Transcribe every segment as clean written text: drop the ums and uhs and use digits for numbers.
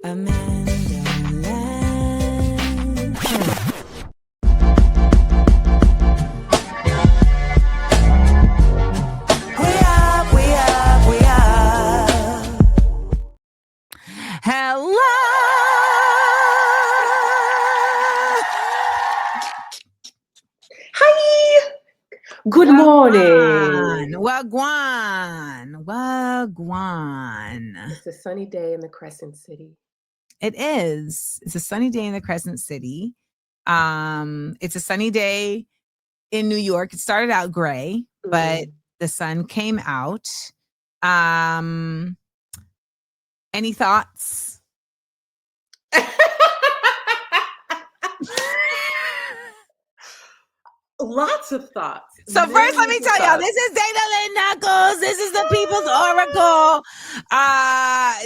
AmandaLand. We up. Hello. Hi. Good morning. Wagwan. It's a sunny day in the Crescent City. It is. It's a sunny day in the Crescent City. It's a sunny day in New York. It started out gray, but the sun came out. Any thoughts? Lots of thoughts. So first, let me tell y'all, this is Dayna, Lynn, Nuckolls. This is the People's Oracle.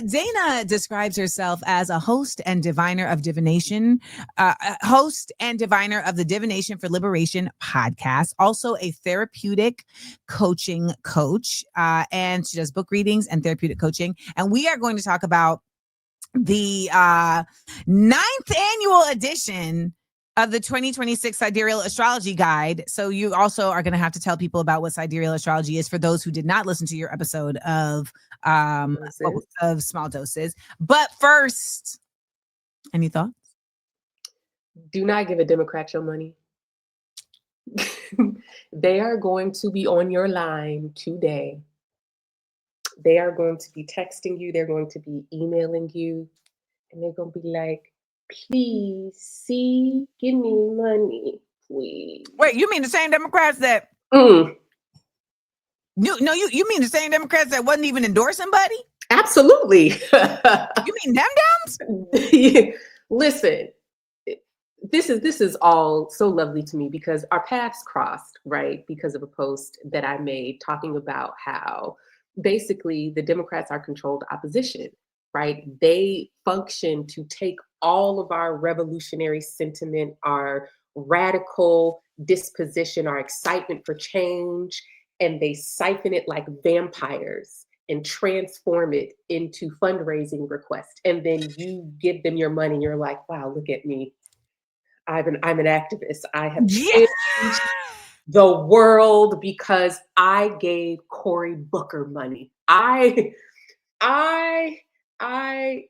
Dayna describes herself as a host and diviner of divination, host and diviner of the Divination for Liberation podcast, also a therapeutic coaching coach, and she does book readings and therapeutic coaching. And we are going to talk about the 9th annual edition of the 2026 Sidereal Astrology Guide. So you also are going to have to tell people about what sidereal astrology is for those who did not listen to your episode of Small Doses. But first, any thoughts? Do not give a Democrat your money. They are going to be on your line today. They are going to be texting you. They're going to be emailing you. And they're going to be like, please, see, give me money, please. Wait, you mean the same Democrats that... You mean the same Democrats that wasn't even endorsing Buddy? Absolutely. You mean them Dems? Yeah. Listen, this is all so lovely to me because our paths crossed, right? Because of a post that I made talking about how basically the Democrats are controlled opposition, right? They function to take all of our revolutionary sentiment, our radical disposition, our excitement for change, and they siphon it like vampires and transform it into fundraising requests. And then you give them your money and you're like, wow, look at me. I'm an activist. I have changed the world because I gave Cory Booker money.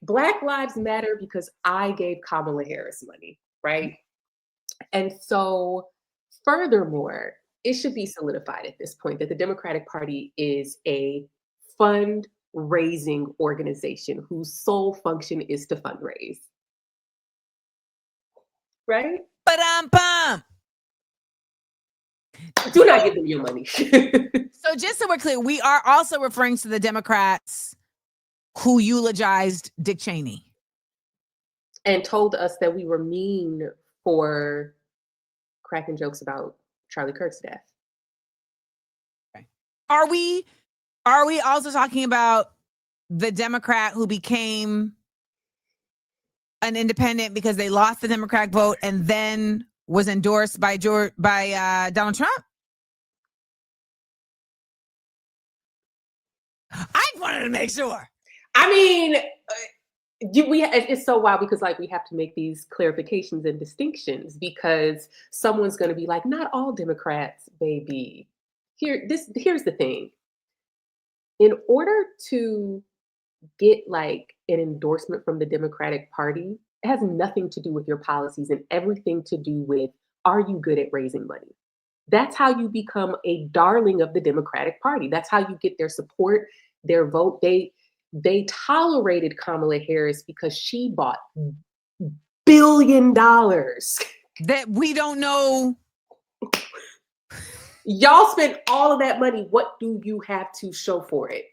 Black Lives Matter because I gave Kamala Harris money, right? And so furthermore, it should be solidified at this point that the Democratic Party is a fundraising organization whose sole function is to fundraise. Right? Ba-dum-bum. Do not give them your money. So just so we're clear, we are also referring to the Democrats who eulogized Dick Cheney. And told us that we were mean for cracking jokes about Charlie Kirk's death. Okay. Are we also talking about the Democrat who became an independent because they lost the Democratic vote and then was endorsed by Donald Trump? I wanted to make sure. I mean, it's so wild because like we have to make these clarifications and distinctions because someone's going to be like, not all Democrats, baby. Here's the thing. In order to get like an endorsement from the Democratic Party, it has nothing to do with your policies and everything to do with, are you good at raising money? That's how you become a darling of the Democratic Party. That's how you get their support, their vote. They tolerated Kamala Harris because she bought $1 billion. That we don't know. Y'all spent all of that money. What do you have to show for it?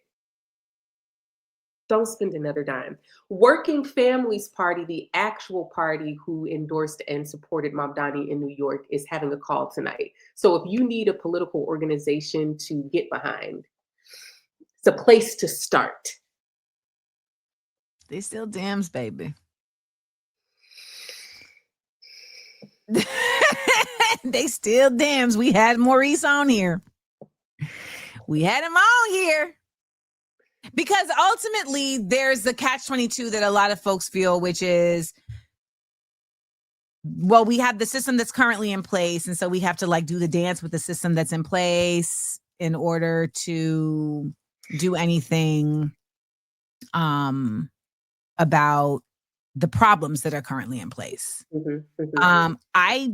Don't spend another dime. Working Families Party, the actual party who endorsed and supported Mamdani in New York, is having a call tonight. So if you need a political organization to get behind, it's a place to start. They still Dems, baby. They still Dems. We had Maurice on here. We had him on here. Because ultimately there's the catch-22 that a lot of folks feel, which is, well, we have the system that's currently in place, and so we have to like do the dance with the system that's in place in order to do anything about the problems that are currently in place. I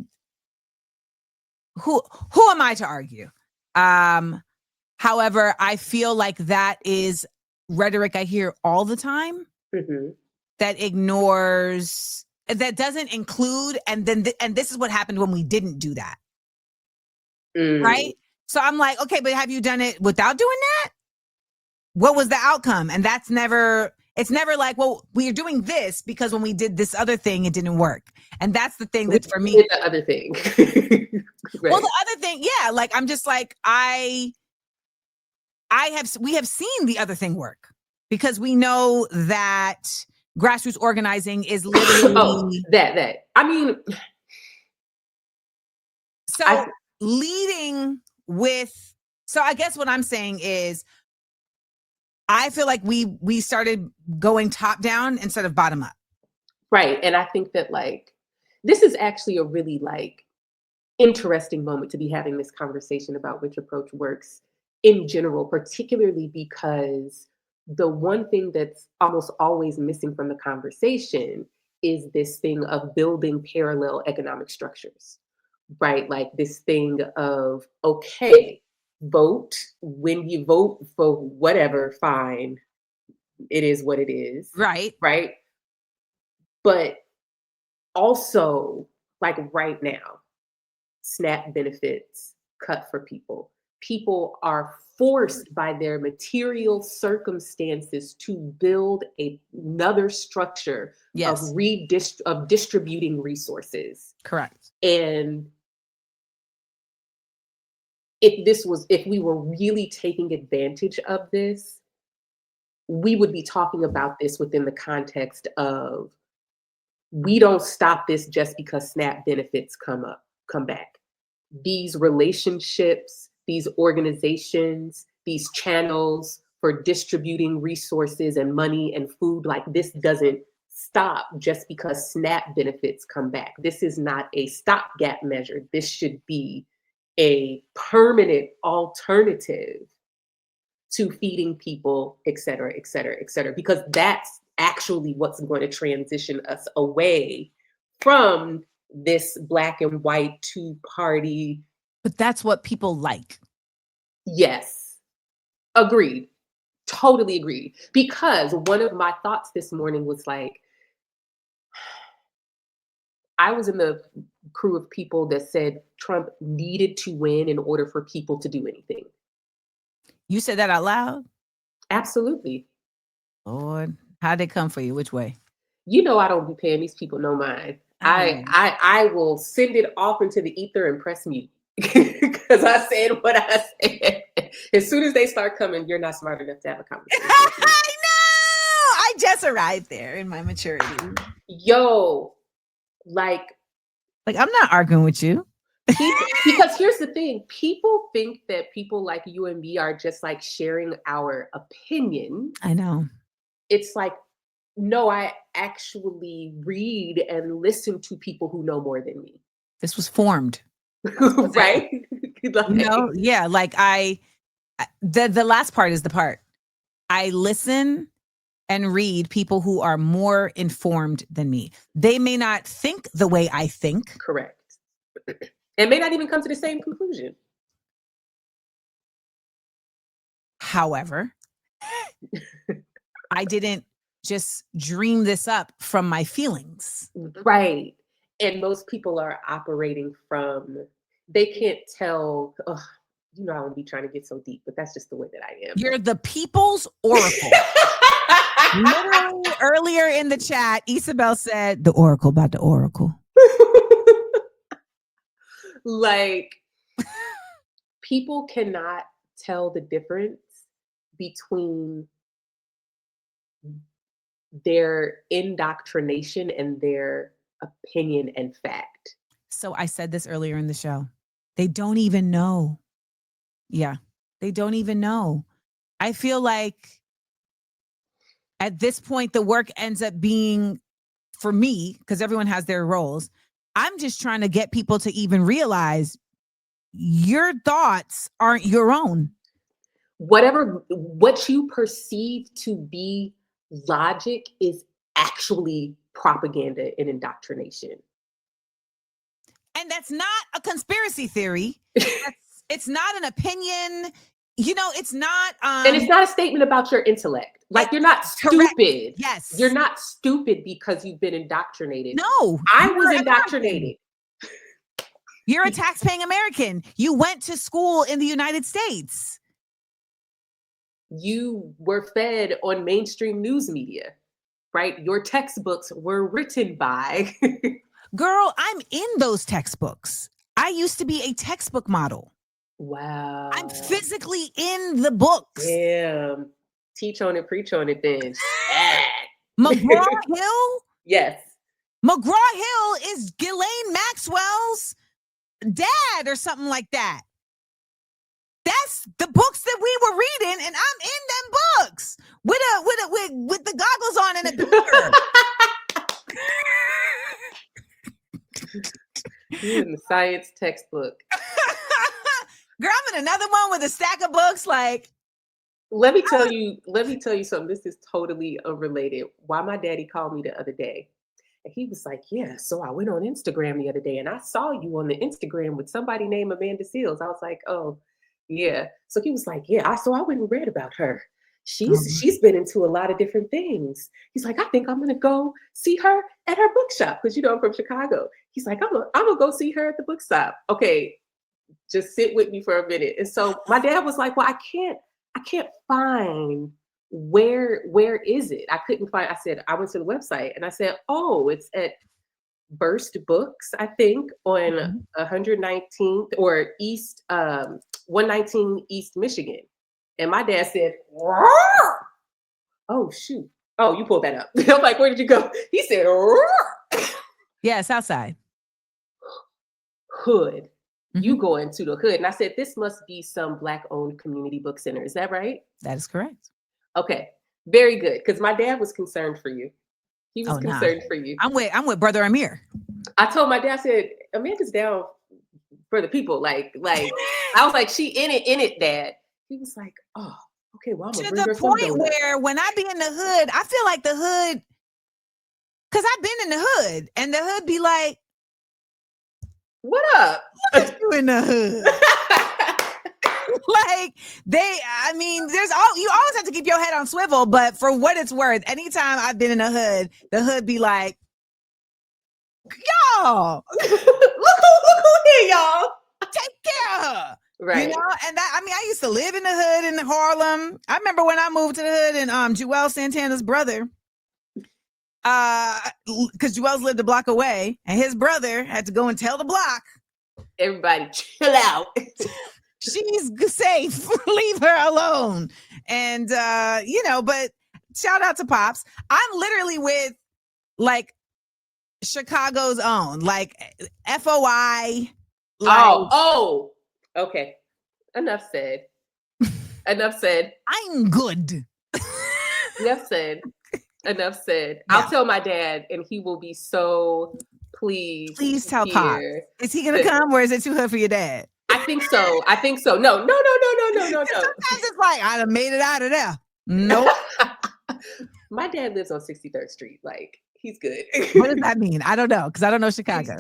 who am I to argue? However, I feel like that is rhetoric I hear all the time that ignores, that doesn't include, and then and this is what happened when we didn't do that. Right? So I'm like, okay, but have you done it without doing that? What was the outcome? And that's never, it's never like, well, we are doing this because when we did this other thing, it didn't work. And that's the thing that for me, the other thing. Right. Well, the other thing, yeah, like I'm just like, we have seen the other thing work because we know that grassroots organizing is literally that. I mean, so leading with, so I guess what I'm saying is I feel like we started going top down instead of bottom up. Right. And I think that like, this is actually a really like interesting moment to be having this conversation about which approach works in general, particularly because the one thing that's almost always missing from the conversation is this thing of building parallel economic structures, right? Like this thing of, okay, vote. When you vote for whatever, fine. It is what it is. Right. Right. But also, like right now, SNAP benefits cut for people. People are forced by their material circumstances to build another structure of distributing resources. Correct. And if we were really taking advantage of this, we would be talking about this within the context of, we don't stop this just because SNAP benefits come back. These relationships, these organizations, these channels for distributing resources and money and food, like this doesn't stop just because SNAP benefits come back. This is not a stopgap measure. This should be a permanent alternative to feeding people, et cetera, et cetera, et cetera, because that's actually what's going to transition us away from this black and white two-party. But that's what people like. Yes. Agreed. Totally agreed. Because one of my thoughts this morning was like, I was in the crew of people that said Trump needed to win in order for people to do anything. You said that out loud? Absolutely. Lord, how'd they come for you? Which way? You know I don't be paying these people no mind. I will send it off into the ether and press mute. Because I said what I said. As soon as they start coming, you're not smart enough to have a conversation. I know. I just arrived there in my maturity. Yo, like I'm not arguing with you. Because here's the thing. People think that people like you and me are just like sharing our opinion. I know. It's like, no, I actually read and listen to people who know more than me. This was formed. Right? Yeah, like the last part is the part. I listen and read people who are more informed than me. They may not think the way I think. Correct. And may not even come to the same conclusion. However, I didn't just dream this up from my feelings. Right. And most people are operating from, they can't tell, you know, I won't be trying to get so deep, but that's just the way that I am. You're the people's oracle. Literally earlier in the chat, Isabel said, the oracle about the oracle. Like, people cannot tell the difference between their indoctrination and their opinion and fact. So I said this earlier in the show. They don't even know. Yeah, they don't even know. I feel like at this point, the work ends up being, for me, because everyone has their roles, I'm just trying to get people to even realize your thoughts aren't your own. What you perceive to be logic is actually propaganda and indoctrination. And that's not a conspiracy theory. It's not an opinion. It's not. And it's not a statement about your intellect. Like, you're not stupid. Correct. Yes. You're not stupid because you've been indoctrinated. No. I was indoctrinated. You're a tax-paying American. You went to school in the United States. You were fed on mainstream news media, right? Your textbooks were written by. Girl, I'm in those textbooks. I used to be a textbook model. Wow. I'm physically in the books. Damn. Teach on it, preach on it then. McGraw-Hill? Yes. McGraw-Hill is Ghislaine Maxwell's dad or something like that. That's the books that we were reading, and I'm in them books with the goggles on and a beaker. You're in the science textbook. Girl, I'm in another one with a stack of books. Like, let me tell you something. This is totally unrelated. Why my daddy called me the other day, and he was like, "Yeah, so I went on Instagram the other day, and I saw you on the Instagram with somebody named Amanda Seales." I was like, "Oh, yeah." So he was like, "Yeah, I went and read about her. She's been into a lot of different things." He's like, "I think I'm gonna go see her at her bookshop because I'm from Chicago." He's like, "I'm gonna go see her at the bookshop." Okay, just sit with me for a minute. And so my dad was like, "Well, I can't find where is it?" I couldn't find. I said, I went to the website and I said, "Oh, it's at Burst Books, I think, on 119th or East 119 East Michigan." And my dad said, "Oh shoot! Oh, you pulled that up." I'm like, "Where did you go?" He said, "Yeah, Southside Hood." You go into the hood. And I said, "This must be some Black-owned community book center. Is that right?" That is correct. Okay, very good. Because my dad was concerned for you. He was concerned for you. I'm with Brother Amir. I told my dad, I said, "Amanda's down for the people." Like I was like, "She in it, Dad." He was like, "Oh, okay. Well, I'm gonna bring her some donuts." To the point where when I be in the hood, I feel like the hood, because I've been in the hood, and the hood be like, "What up? Look at you in the hood." Like there's you always have to keep your head on swivel, but for what it's worth, anytime I've been in the hood be like, "Y'all, look who here, y'all. Take care of her." Right. And I used to live in the hood in Harlem. I remember when I moved to the hood and Joel Santana's brother, because Joel's lived a block away, and his brother had to go and tell the block, "Everybody chill out. She's safe. Leave her alone." And but shout out to Pops. I'm literally with like Chicago's own, like FOI. Okay. Enough said. Enough said. I'm good. Enough said. Enough said. Yeah. I'll tell my dad, and he will be so pleased. Please tell Pop. Is he gonna come, or is it too hard for your dad? I think so. No. Sometimes it's like, I done made it out of there. Nope. My dad lives on 63rd Street. Like, he's good. What does that mean? I don't know, because I don't know Chicago.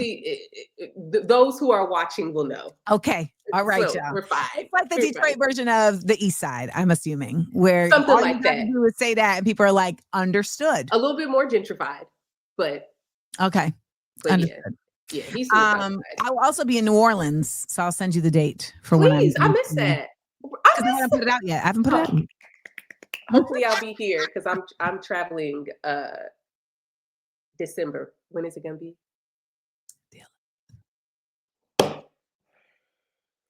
Those who are watching will know. Okay. All right, so y'all. We're fine. It's like the Detroit version of the East Side, I'm assuming, where something all like you that. Do is say that, and people are like, understood. A little bit more gentrified, but okay. But understood. Yeah, he's I will also be in New Orleans, so I'll send you the date for when I missed that. I haven't put it out yet. I haven't put it out. Hopefully I'll be here because I'm traveling December. When is it gonna be?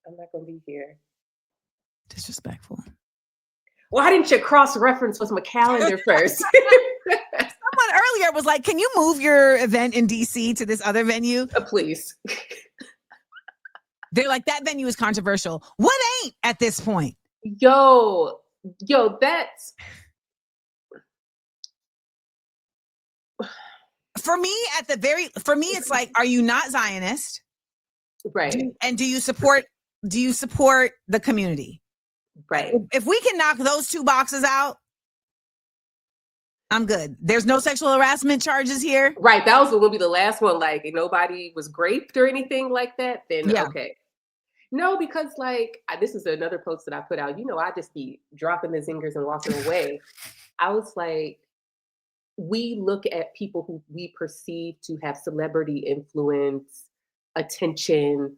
I'm not gonna be here. Disrespectful. Why didn't you cross-reference with my calendar first? Someone earlier was like, "Can you move your event in DC to this other venue?" Please. They're like, "That venue is controversial." What ain't at this point? Yo, that's for me, it's like, are you not Zionist? Right. Do you support the community? Right. If we can knock those two boxes out, I'm good. There's no sexual harassment charges here. Right. That was going to be the last one. Like, if nobody was raped or anything like that, then okay. No, because this is another post that I put out. I just be dropping the zingers and walking away. I was like, we look at people who we perceive to have celebrity influence, attention,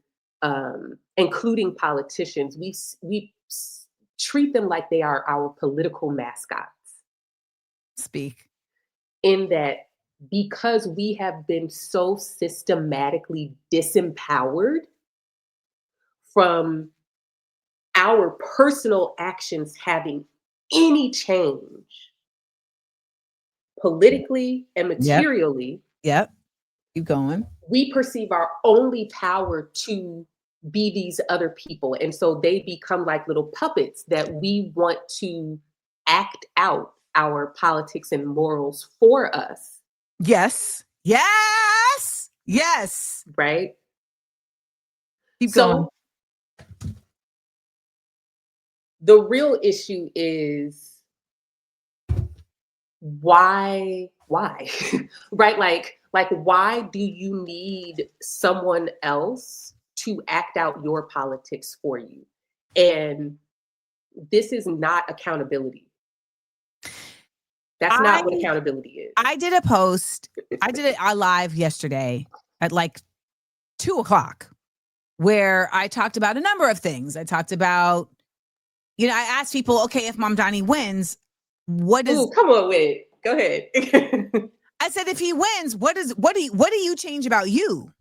including politicians. We treat them like they are our political mascots. Speak. In that, because we have been so systematically disempowered from our personal actions having any change politically and materially. Yep. Keep going. We perceive our only power to be these other people. And so they become like little puppets that we want to act out our politics and morals for us. Yes. Yes. Yes. Right? Keep going. The real issue is why? Right? Like, why do you need someone else to act out your politics for you? And this is not accountability. That's not what accountability is. I did a post. I did a live yesterday at 2:00 where I talked about a number of things. I talked about, I asked people, okay, if Mamdani wins, what is... Ooh, come on with it. Go ahead. I said, if he wins, what do you change about you?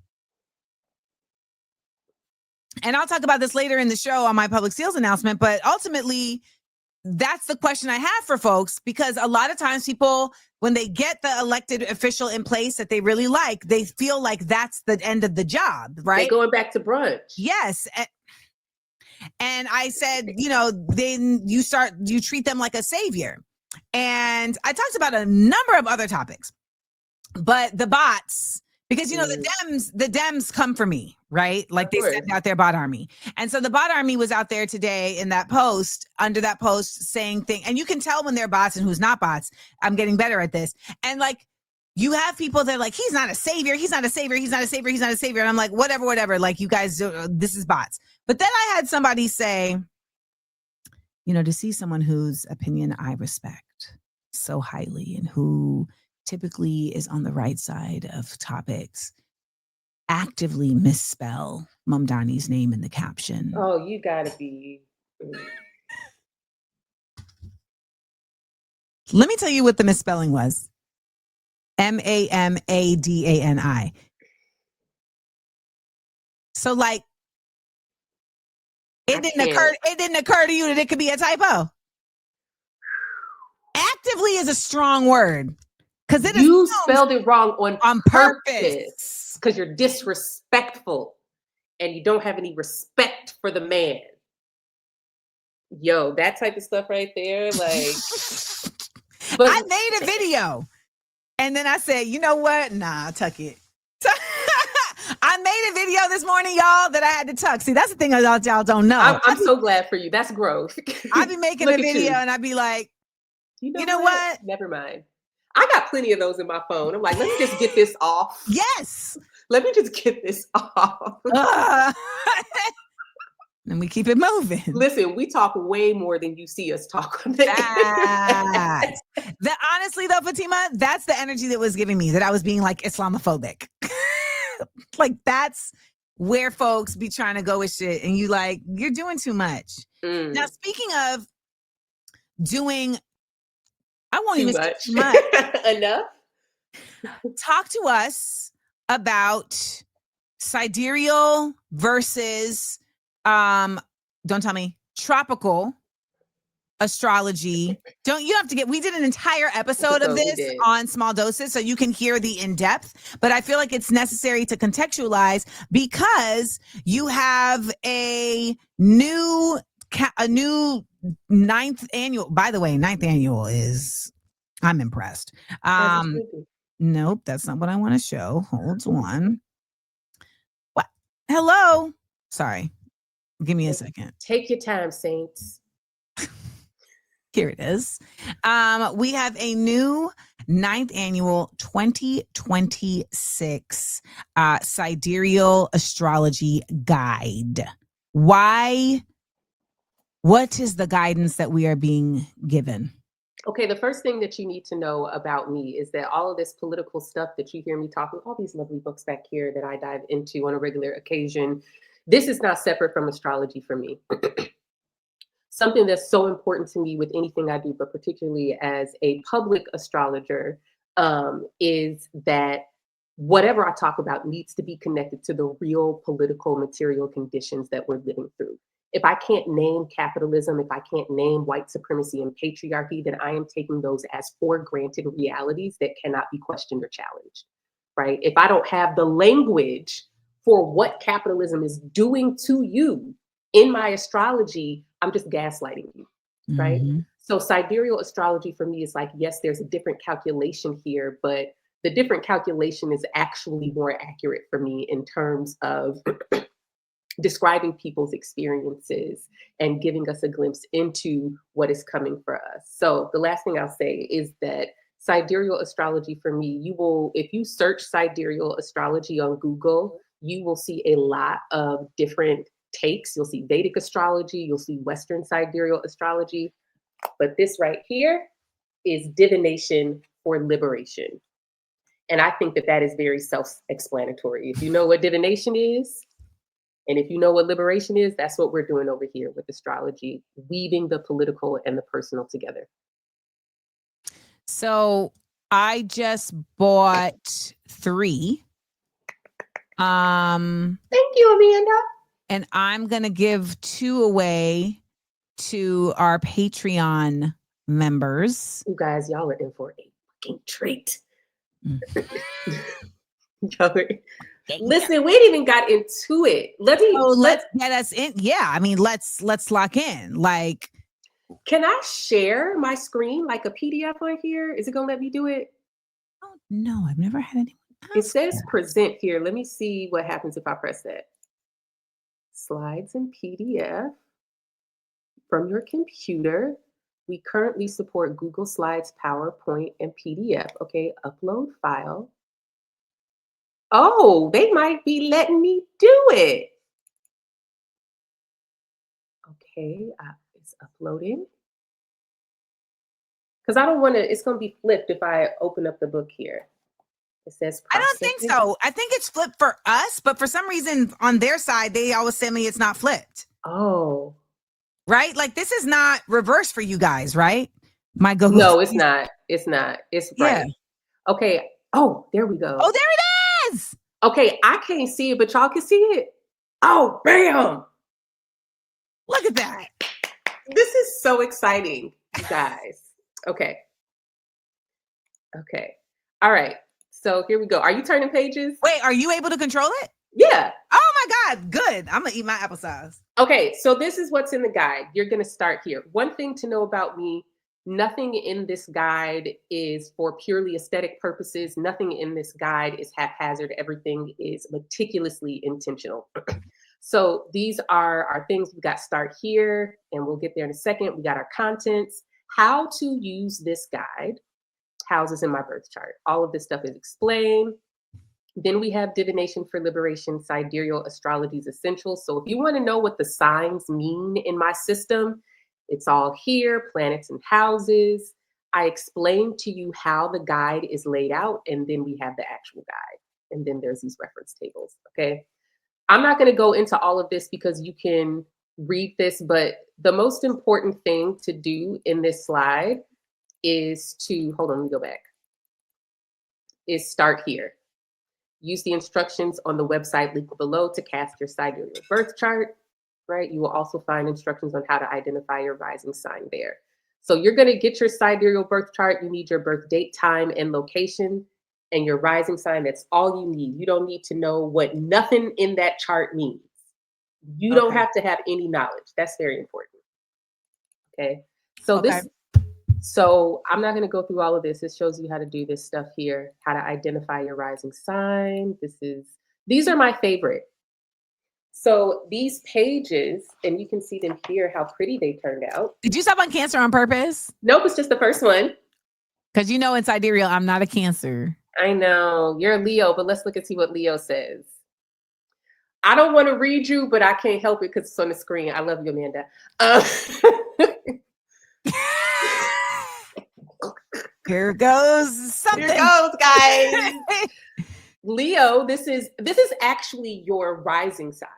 And I'll talk about this later in the show on my public sales announcement, but ultimately, that's the question I have for folks, because a lot of times people, when they get the elected official in place that they really like, they feel like that's the end of the job, right? They're going back to brunch. Yes. And I said, then you treat them like a savior. And I talked about a number of other topics, but the bots, because, the Dems come for me, right? Like they send out their bot army. And so the bot army was out there today in that post, under that post, saying things. And you can tell when they're bots and who's not bots. I'm getting better at this. And you have people that are like, he's not a savior. He's not a savior. He's not a savior. He's not a savior. And I'm like, whatever. Like, you guys, this is bots. But then I had somebody say, to see someone whose opinion I respect so highly and who typically is on the right side of topics, actively misspell Mamdani's name in the caption. Oh, you gotta be. Let me tell you what the misspelling was. Mamadani. So it didn't occur to you that it could be a typo. Actively is a strong word. Because you spelled it wrong on purpose. Because you're disrespectful and you don't have any respect for the man. Yo, that type of stuff right there, But I made a video and then I said, you know what? Nah, tuck it. I made a video this morning, y'all, that I had to tuck. See, that's the thing y'all don't know. I'm so glad for you. That's growth. I'd be making a video and I'd be like, you know what? Never mind. I got plenty of those in my phone. I'm like, let me just get this off. Yes. Let me just get this off. And we keep it moving. Listen, we talk way more than you see us talk. Honestly though, Fatima, that's the energy that was giving me, that I was being Islamophobic. That's where folks be trying to go with shit. And you're doing too much. Now, speaking of doing, I won't even say too much. Enough. Talk to us about sidereal versus, don't tell me, tropical astrology. We did an entire episode of this on Small Doses, so you can hear the in-depth, but I feel like it's necessary to contextualize because you have a new ninth annual. By the way, ninth annual is, I'm impressed. Nope, that's not what I want to show. Hold on. What? Hello. Sorry. Give me a second. Take your time, Saints. Here it is. We have a new 9th annual 2026 sidereal astrology guide. Why? What is the guidance that we are being given? Okay, the first thing that you need to know about me is that all of this political stuff that you hear me talking, all these lovely books back here that I dive into on a regular occasion, this is not separate from astrology for me. Something that's so important to me with anything I do, but particularly as a public astrologer, is that whatever I talk about needs to be connected to the real political material conditions that we're living through. If I can't name capitalism, if I can't name white supremacy and patriarchy, then I am taking those as for granted realities that cannot be questioned or challenged, right? If I don't have the language for what capitalism is doing to you in my astrology, I'm just gaslighting you, right? Mm-hmm. So sidereal astrology for me is like, yes, there's a different calculation here, but the different calculation is actually more accurate for me in terms of describing people's experiences and giving us a glimpse into what is coming for us. So the last thing I'll say is that sidereal astrology for me, you will, if you search sidereal astrology on Google, you will see a lot of different takes. You'll see Vedic astrology, you'll see Western sidereal astrology, but this right here is divination for liberation. And I think that that is very self-explanatory. If you know what divination is, and if you know what liberation is, that's what we're doing over here with astrology, weaving the political and the personal together. So I just bought 3. Thank you, Amanda. And I'm gonna give 2 away to our Patreon members. You guys, y'all are in for a fucking treat. Mm. Listen, we ain't even got into it. Let's get us in. Yeah, I mean, let's lock in. Like, can I share my screen like a PDF on here? Is it gonna let me do it? oh no, I've never had anyone It ask says that. present here. Let me see what happens if I press that. Slides and PDF from your computer. We currently support Google Slides, PowerPoint, and PDF. Okay, upload file. Oh, they might be letting me do it. Okay, it's uploading. Because I don't want to, it's going to be flipped if I open up the book here. It says I don't think so. I think it's flipped for us, but for some reason on their side, they always tell me it's not flipped. Oh. Right? Like, this is not reverse for you guys, right? My go. No, it's not. It's not. It's right. Yeah. Okay. Oh, there we go. Oh, there it is. Okay, I can't see it, but y'all can see it. Oh, bam. Look at that. This is so exciting, you guys. Okay. Okay. All right. So here we go. Are you turning pages? Wait, are you able to control it? Yeah. Oh my God. Good. I'm going to eat my applesauce. Okay. So this is what's in the guide. You're going to start here. One thing to know about me, nothing in this guide is for purely aesthetic purposes. Nothing in this guide is haphazard. Everything is meticulously intentional. So these are our things. We got start here, and we'll get there in a second. We got our contents, how to use this guide, houses in my birth chart. All of this stuff is explained. Then we have divination for liberation, sidereal astrology's essentials. So if you want to know what the signs mean in my system, it's all here, planets and houses. I explain to you how the guide is laid out, and then we have the actual guide. And then there's these reference tables, okay? I'm not going to go into all of this because you can read this, but the most important thing to do in this slide is to, hold on, let me go back, is start here. Use the instructions on the website linked below to cast your sidereal birth chart, right? You will also find instructions on how to identify your rising sign there. So you're going to get your sidereal birth chart. You need your birth date, time, and location, and your rising sign. That's all you need. You don't need to know what nothing in that chart means. You don't have to have any knowledge. That's very important. Okay. So So I'm not going to go through all of this. It shows you how to do this stuff here, how to identify your rising sign. These are my favorite. So these pages, and you can see them here, how pretty they turned out. Did you stop on Cancer on purpose? Nope, it's just the first one. Because you know in sidereal, I'm not a Cancer. I know. You're a Leo, but let's look and see what Leo says. I don't want to read you, but I can't help it because it's on the screen. I love you, Amanda. Here goes something. Here goes, guys. Leo, this is actually your rising sign.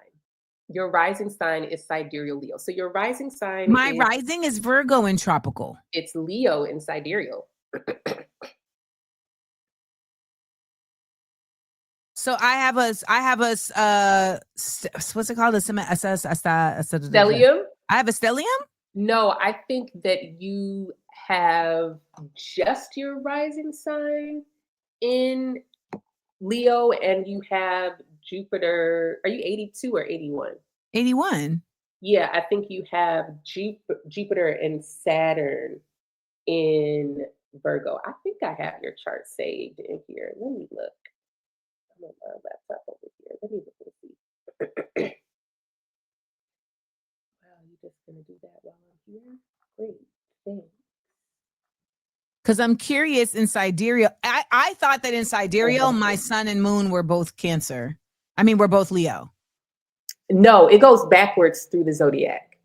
Your rising sign is sidereal Leo. So your rising sign rising is Virgo in tropical. It's Leo in sidereal. So I have a what's it called? Stellium? I have a stellium? No, I think that you have just your rising sign in Leo, and you have Jupiter. Are you 82 or 81? 81. Yeah, I think you have Jupiter and Saturn in Virgo. I think I have your chart saved in here. Let me look. I'm on my laptop over here. Let me look and see. Wow, you're just gonna do that while I'm here? Great, thanks. Because I'm curious in sidereal. I thought that in sidereal, my sun and moon were both Cancer. I mean, we're both Leo. No, it goes backwards through the zodiac.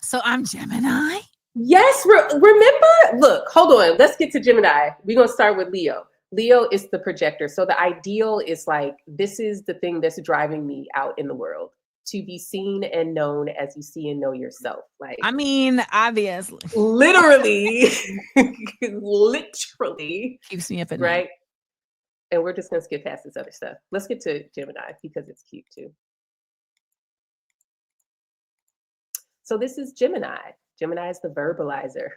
So I'm Gemini? Yes, remember? Look, hold on. Let's get to Gemini. We're going to start with Leo. Leo is the projector. So the ideal is like, this is the thing that's driving me out in the world. To be seen and known as you see and know yourself. Like, I mean, obviously. Literally. Literally. Keeps me up at right? night. And we're just going to skip past this other stuff. Let's get to Gemini because it's cute too. So this is Gemini. Gemini is the verbalizer.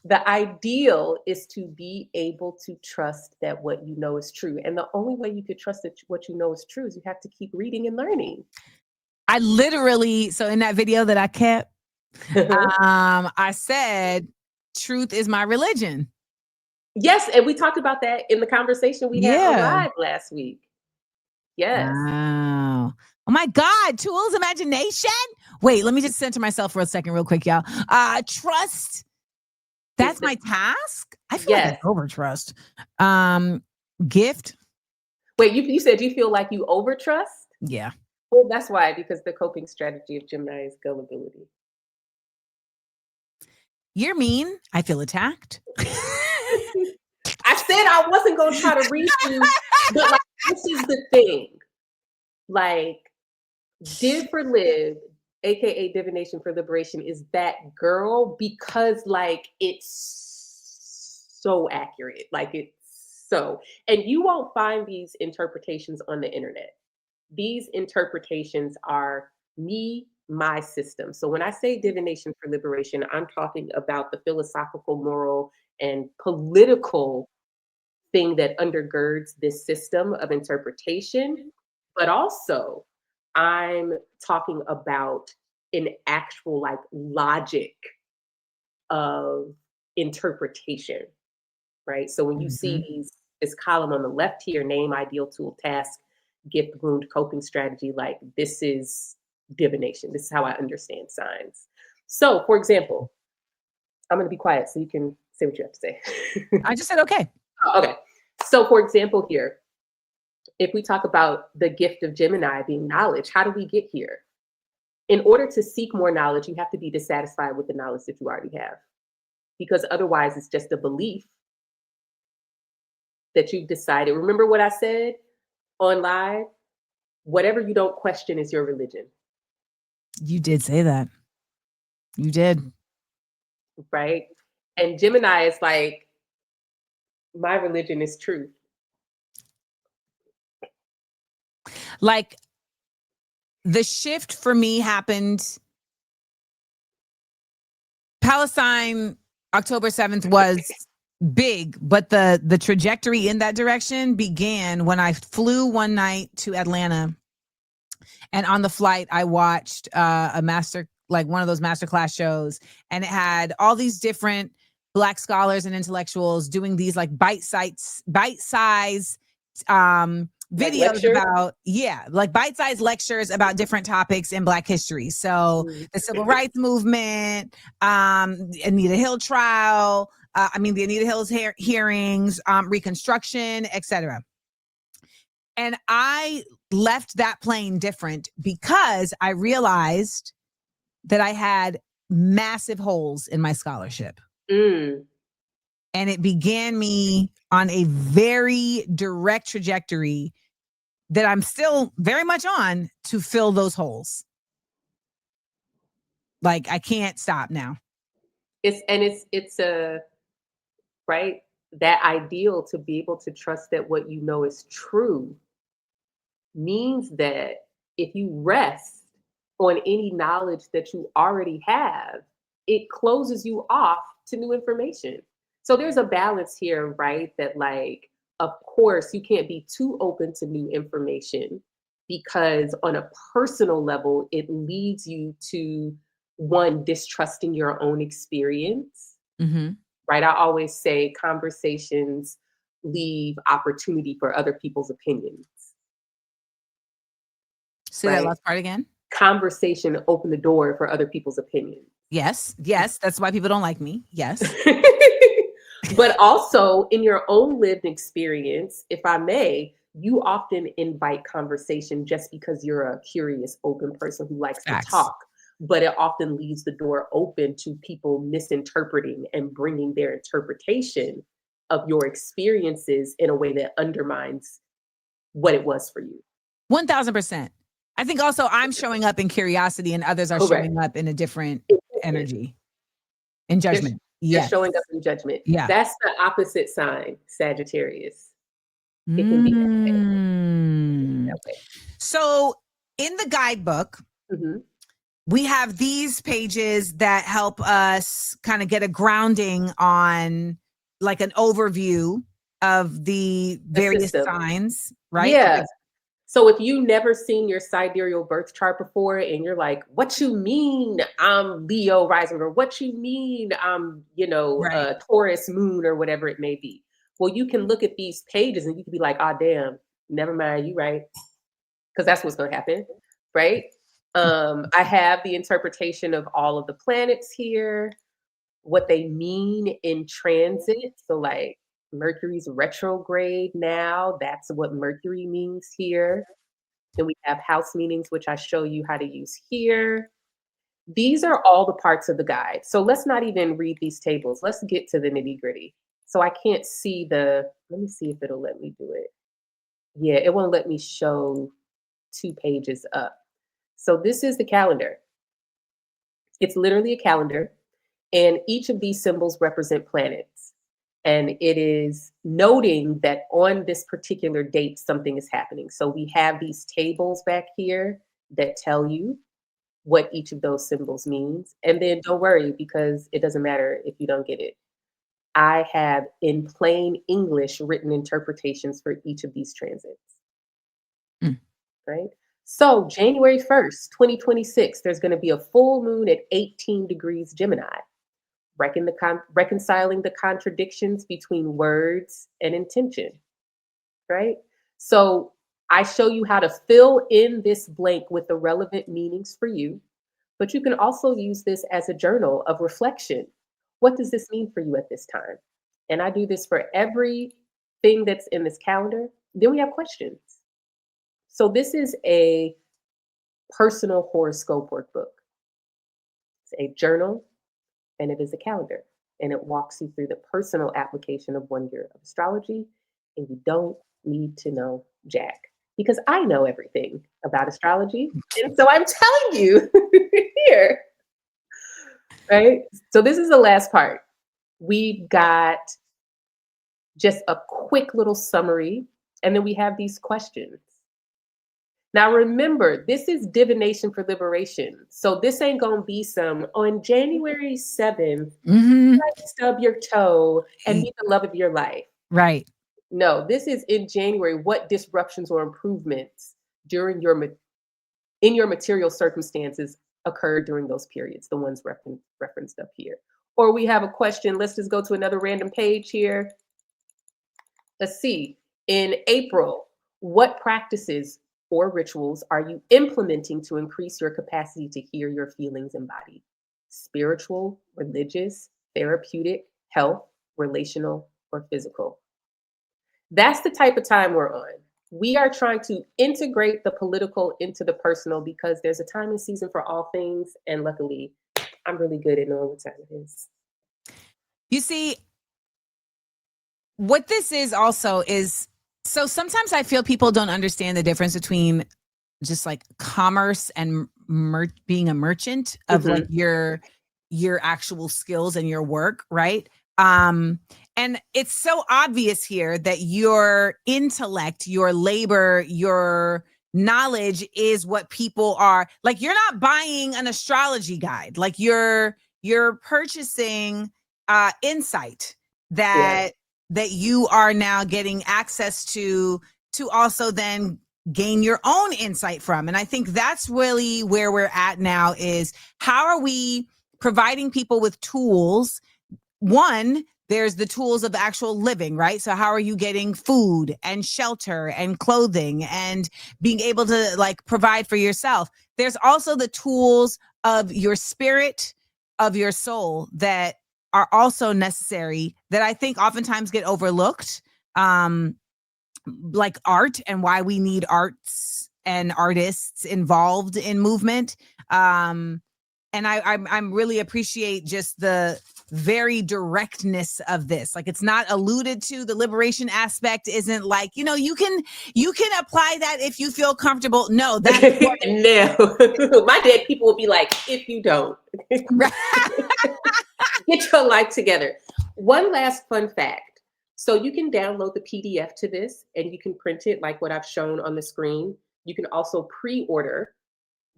The ideal is to be able to trust that what you know is true. And the only way you could trust that what you know is true is you have to keep reading and learning. I literally, so in that video that I kept, I said, truth is my religion. Yes, and we talked about that in the conversation we had live last week. Yes. Wow. Oh my God, tools, imagination. Wait, let me just center myself for a second real quick, y'all. Trust. That's my task? I feel like I over trust. Gift. Wait, you said you feel like you over trust? Yeah. Well, that's why, because the coping strategy of Gemini is gullibility. You're mean. I feel attacked. I said I wasn't going to try to read you, but like, this is the thing. Like, Div for Live, aka Divination for Liberation, is that girl because like it's so accurate. Like it's so, and you won't find these interpretations on the internet. These interpretations are me, my system. So when I say Divination for Liberation, I'm talking about the philosophical, moral, and political thing that undergirds this system of interpretation, but also I'm talking about an actual like logic of interpretation, right? So when you see this column on the left here, name, ideal, tool, task, gift, wound, coping strategy, like this is divination. This is how I understand signs. So for example, I'm going to be quiet so you can say what you have to say. I just said, okay. Okay. So for example here, if we talk about the gift of Gemini being knowledge, how do we get here? In order to seek more knowledge, you have to be dissatisfied with the knowledge that you already have. Because otherwise it's just a belief that you've decided. Remember what I said on live? Whatever you don't question is your religion. You did say that. You did. Right? And Gemini is like, my religion is truth. Like the shift for me happened. Palestine, October 7th was big, but the trajectory in that direction began when I flew one night to Atlanta And on the flight, I watched one of those masterclass shows, and it had all these different Black scholars and intellectuals doing these like bite-size Like videos lecture? about, like bite-sized lectures about different topics in Black history. So the civil rights movement, Anita Hill trial, the Anita Hill's hearings, Reconstruction, etc. And I left that plane different because I realized that I had massive holes in my scholarship. Mm. And it began me on a very direct trajectory that I'm still very much on to fill those holes. Like, I can't stop now. It's a right, that ideal to be able to trust that what you know is true means that if you rest on any knowledge that you already have, it closes you off to new information. So there's a balance here, right? That, like, of course, you can't be too open to new information because on a personal level, it leads you to one, distrusting your own experience, Mm-hmm. right? I always say conversations leave opportunity for other people's opinions. Say that last part again. Conversation open the door for other people's opinions. Yes. That's why people don't like me. Yes. But also in your own lived experience, if I may, you often invite conversation just because you're a curious, open person who likes Facts. to talk. But it often leaves the door open to people misinterpreting and bringing their interpretation of your experiences in a way that undermines what it was for you. 1000%. I think also I'm showing up in curiosity and others are showing up in a different energy and judgment. They're showing up in judgment. Yeah. That's the opposite sign, Sagittarius. It can be that way. So in the guidebook, we have these pages that help us kind of get a grounding on, like, an overview of the various signs, right? Yeah. Okay. So if you never seen your sidereal birth chart before and you're like, what you mean I'm Leo rising, or what you mean I'm, Taurus moon, or whatever it may be. Well, you can look at these pages and you can be like, oh, damn, never mind, you right. Because that's what's going to happen, right? I have the interpretation of all of the planets here, what they mean in transit. So, like, Mercury's retrograde now, that's what Mercury means here. Then we have house meanings, which I show you how to use here. These are all the parts of the guide. So let's not even read these tables. Let's get to the nitty gritty. So I can't see let me see if it'll let me do it. Yeah, it won't let me show 2 pages up. So this is the calendar. It's literally a calendar, and each of these symbols represent planets. And it is noting that on this particular date, something is happening. So we have these tables back here that tell you what each of those symbols means. And then don't worry, because it doesn't matter if you don't get it. I have in plain English written interpretations for each of these transits. Right? So January 1st, 2026, there's going to be a full moon at 18 degrees Gemini. Reconciling the contradictions between words and intention, right? So I show you how to fill in this blank with the relevant meanings for you, but you can also use this as a journal of reflection. What does this mean for you at this time? And I do this for everything that's in this calendar. Then we have questions. So this is a personal horoscope workbook. It's a journal, and it is a calendar, and it walks you through the personal application of 1 year of astrology. And you don't need to know jack, because I know everything about astrology, and so I'm telling you here, right? So this is the last part. We've got just a quick little summary, and then we have these questions. Now, remember, this is divination for liberation. So this ain't going to be some on January 7th, stub your toe and be the love of your life. Right. No, this is in January. What disruptions or improvements during your in your material circumstances occurred during those periods, the ones referenced up here. Or we have a question. Let's just go to another random page here. Let's see. In April, what practices or rituals are you implementing to increase your capacity to hear your feelings and body? Spiritual, religious, therapeutic, health, relational, or physical? That's the type of time we're on. We are trying to integrate the political into the personal because there's a time and season for all things. And luckily, I'm really good at knowing what time it is. You see, what this is also is, so sometimes I feel people don't understand the difference between just like commerce and being a merchant of like your actual skills and your work, right? And it's so obvious here that your intellect, your labor, your knowledge is what people are like. You're not buying an astrology guide, like you're purchasing insight that you are now getting access to also then gain your own insight from. And I think that's really where we're at now, is how are we providing people with tools? One, there's the tools of actual living, right? So how are you getting food and shelter and clothing and being able to like provide for yourself? There's also the tools of your spirit, of your soul, that are also necessary, that I think oftentimes get overlooked, like art and why we need arts and artists involved in movement. And I'm really appreciate just the very directness of this. Like, it's not alluded to. The liberation aspect isn't like, you can apply that if you feel comfortable. No, that's no. My dead people will be like, if you don't. Get your life together. One last fun fact. So you can download the PDF to this and you can print it like what I've shown on the screen. You can also pre-order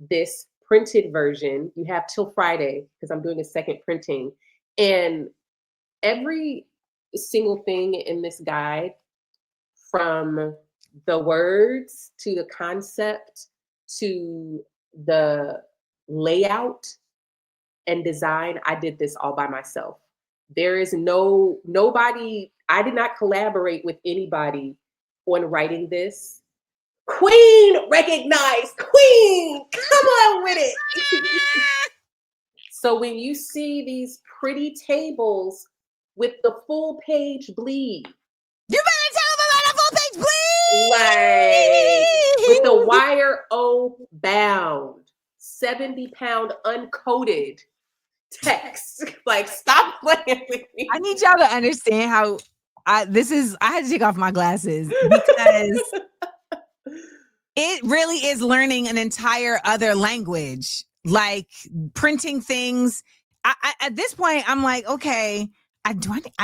this printed version. You have till Friday because I'm doing a second printing. And every single thing in this guide, from the words to the concept to the layout and design, I did this all by myself. There is nobody, I did not collaborate with anybody on writing this. Queen recognized, Queen, come on with it. So when you see these pretty tables with the full page bleed, you better tell them about a full page bleed. Like, with the wire O bound, 70-pound uncoated text. Like, stop playing with me. I need y'all to understand how I had to take off my glasses because it really is learning an entire other language, like printing things. At this point, I'm like, okay, I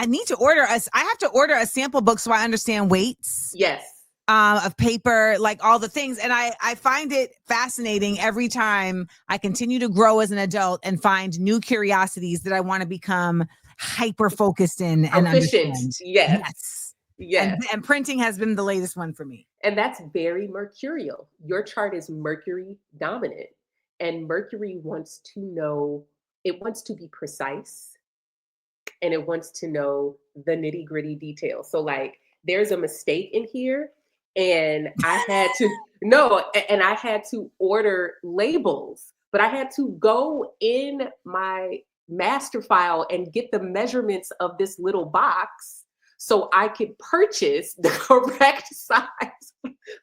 need to order I have to order a sample book so I understand weights. Yes. Of paper, like all the things. And I find it fascinating every time I continue to grow as an adult and find new curiosities that I want to become hyper focused in and efficient. Understand. Yes. And printing has been the latest one for me. And that's very mercurial. Your chart is Mercury dominant. And Mercury wants to know, it wants to be precise, and it wants to know the nitty gritty details. So like, there's a mistake in here, and I had to order labels, but I had to go in my master file and get the measurements of this little box so I could purchase the correct size.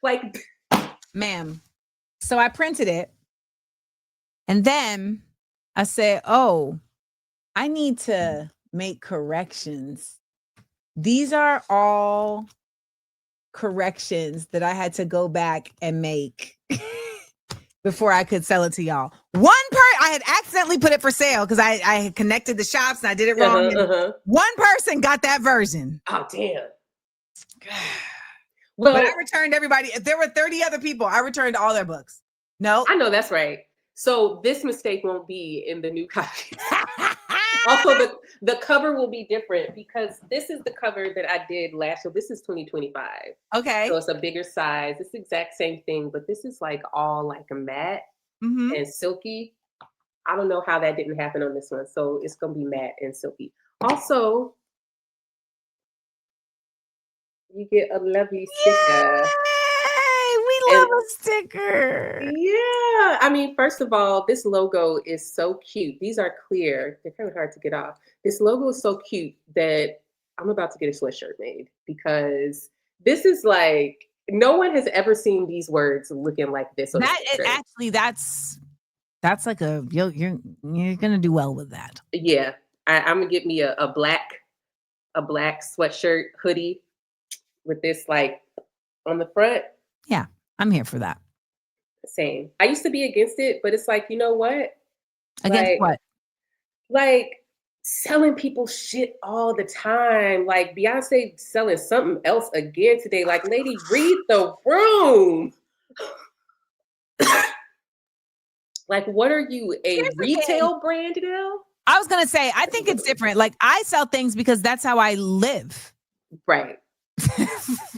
Like, ma'am. So I printed it. And then I said, oh, I need to make corrections. These are all corrections that I had to go back and make before I could sell it to y'all. I had accidentally put it for sale because I had connected the shops and I did it wrong. One person got that version. Oh, damn. Well, but I returned everybody. If there were 30 other people, I returned all their books. No. I know, that's right. So this mistake won't be in the new copy. Also, The cover will be different because this is the cover that I did last year. This is 2025. Okay. So it's a bigger size. It's the exact same thing, but this is like all like a matte Mm-hmm. and silky. I don't know how that didn't happen on this one. So it's going to be matte and silky. Also, you get a lovely sticker. Yay! We And love a sticker. yeah, I mean, first of all, this logo is so cute. These are clear. They're kind of hard to get off. This logo is so cute that I'm about to get a sweatshirt made because this is like no one has ever seen these words looking like this on a That it sweatshirt. actually that's like you're gonna do well with that. Yeah, I'm gonna get me a black sweatshirt hoodie with this like on the front. Yeah, I'm here for that. Same. I used to be against it, but it's like, you know what? Against Like, what? like selling people shit all the time. Like Beyonce selling something else again today. Like, lady, read the room. Like, what are you, a Here's the thing. retail brand now? I was gonna say, I think it's different. Like, I sell things because that's how I live. Right.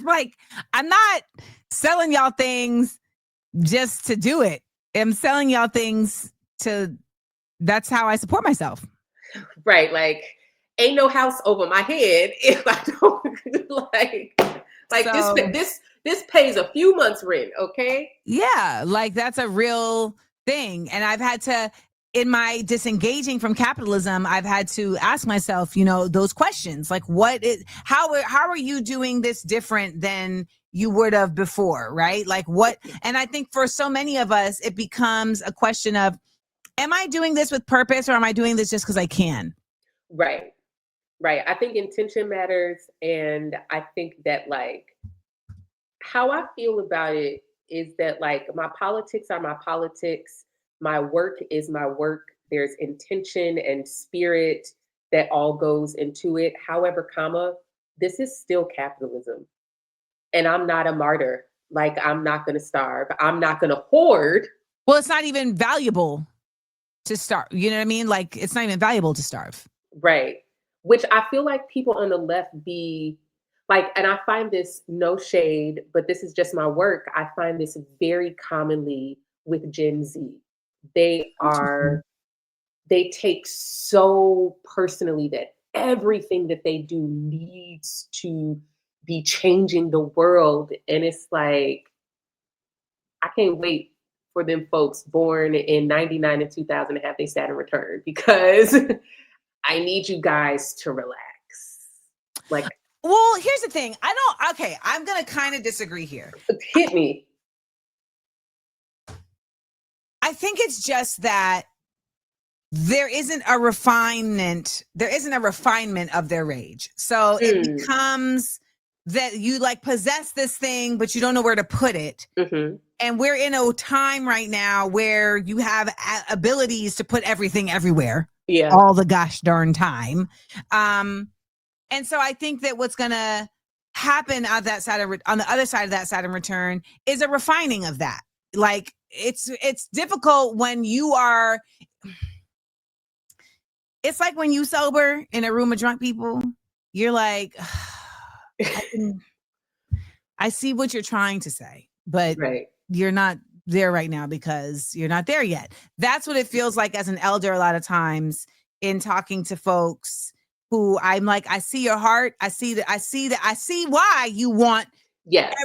Like, I'm not selling y'all things just to do it. I'm selling y'all things that's how I support myself. Right. Like, ain't no house over my head if I don't like So, this pays a few months rent, okay? yeah, like that's a real thing. And I've had to, in my disengaging from capitalism, I've had to ask myself, those questions like how are you doing this different than you would have before, right? Like what? And I think for so many of us, it becomes a question of, am I doing this with purpose or am I doing this just because I can? Right. Right. I think intention matters. And I think that like how I feel about it is that like my politics are my politics. My work is my work. There's intention and spirit that all goes into it. However, this is still capitalism. And I'm not a martyr. Like I'm not gonna starve. I'm not gonna hoard. Well, it's not even valuable to starve. You know what I mean? Like it's not even valuable to starve. Right. Which I feel like people on the left be like, and I find this no shade, but this is just my work. I find this very commonly with Gen Z. They take so personally that everything that they do needs to be changing the world. And it's like, I can't wait for them folks born in 99 and 2000 to have their Saturn return because I need you guys to relax. Like, well, here's the thing. I'm going to kind of disagree here. Hit me. I think it's just that there isn't a refinement of their rage. So it becomes that you like possess this thing, but you don't know where to put it. Mm-hmm. And we're in a time right now where you have abilities to put everything everywhere. Yeah. All the gosh darn time. And so I think that what's going to happen on the other side of that Saturn return is a refining of that. Like it's difficult when you are, it's like when you sober in a room of drunk people, you're like, I see what you're trying to say, but right. You're not there right now because you're not there yet. That's what it feels like as an elder a lot of times in talking to folks who I'm like, I see your heart. I see why you want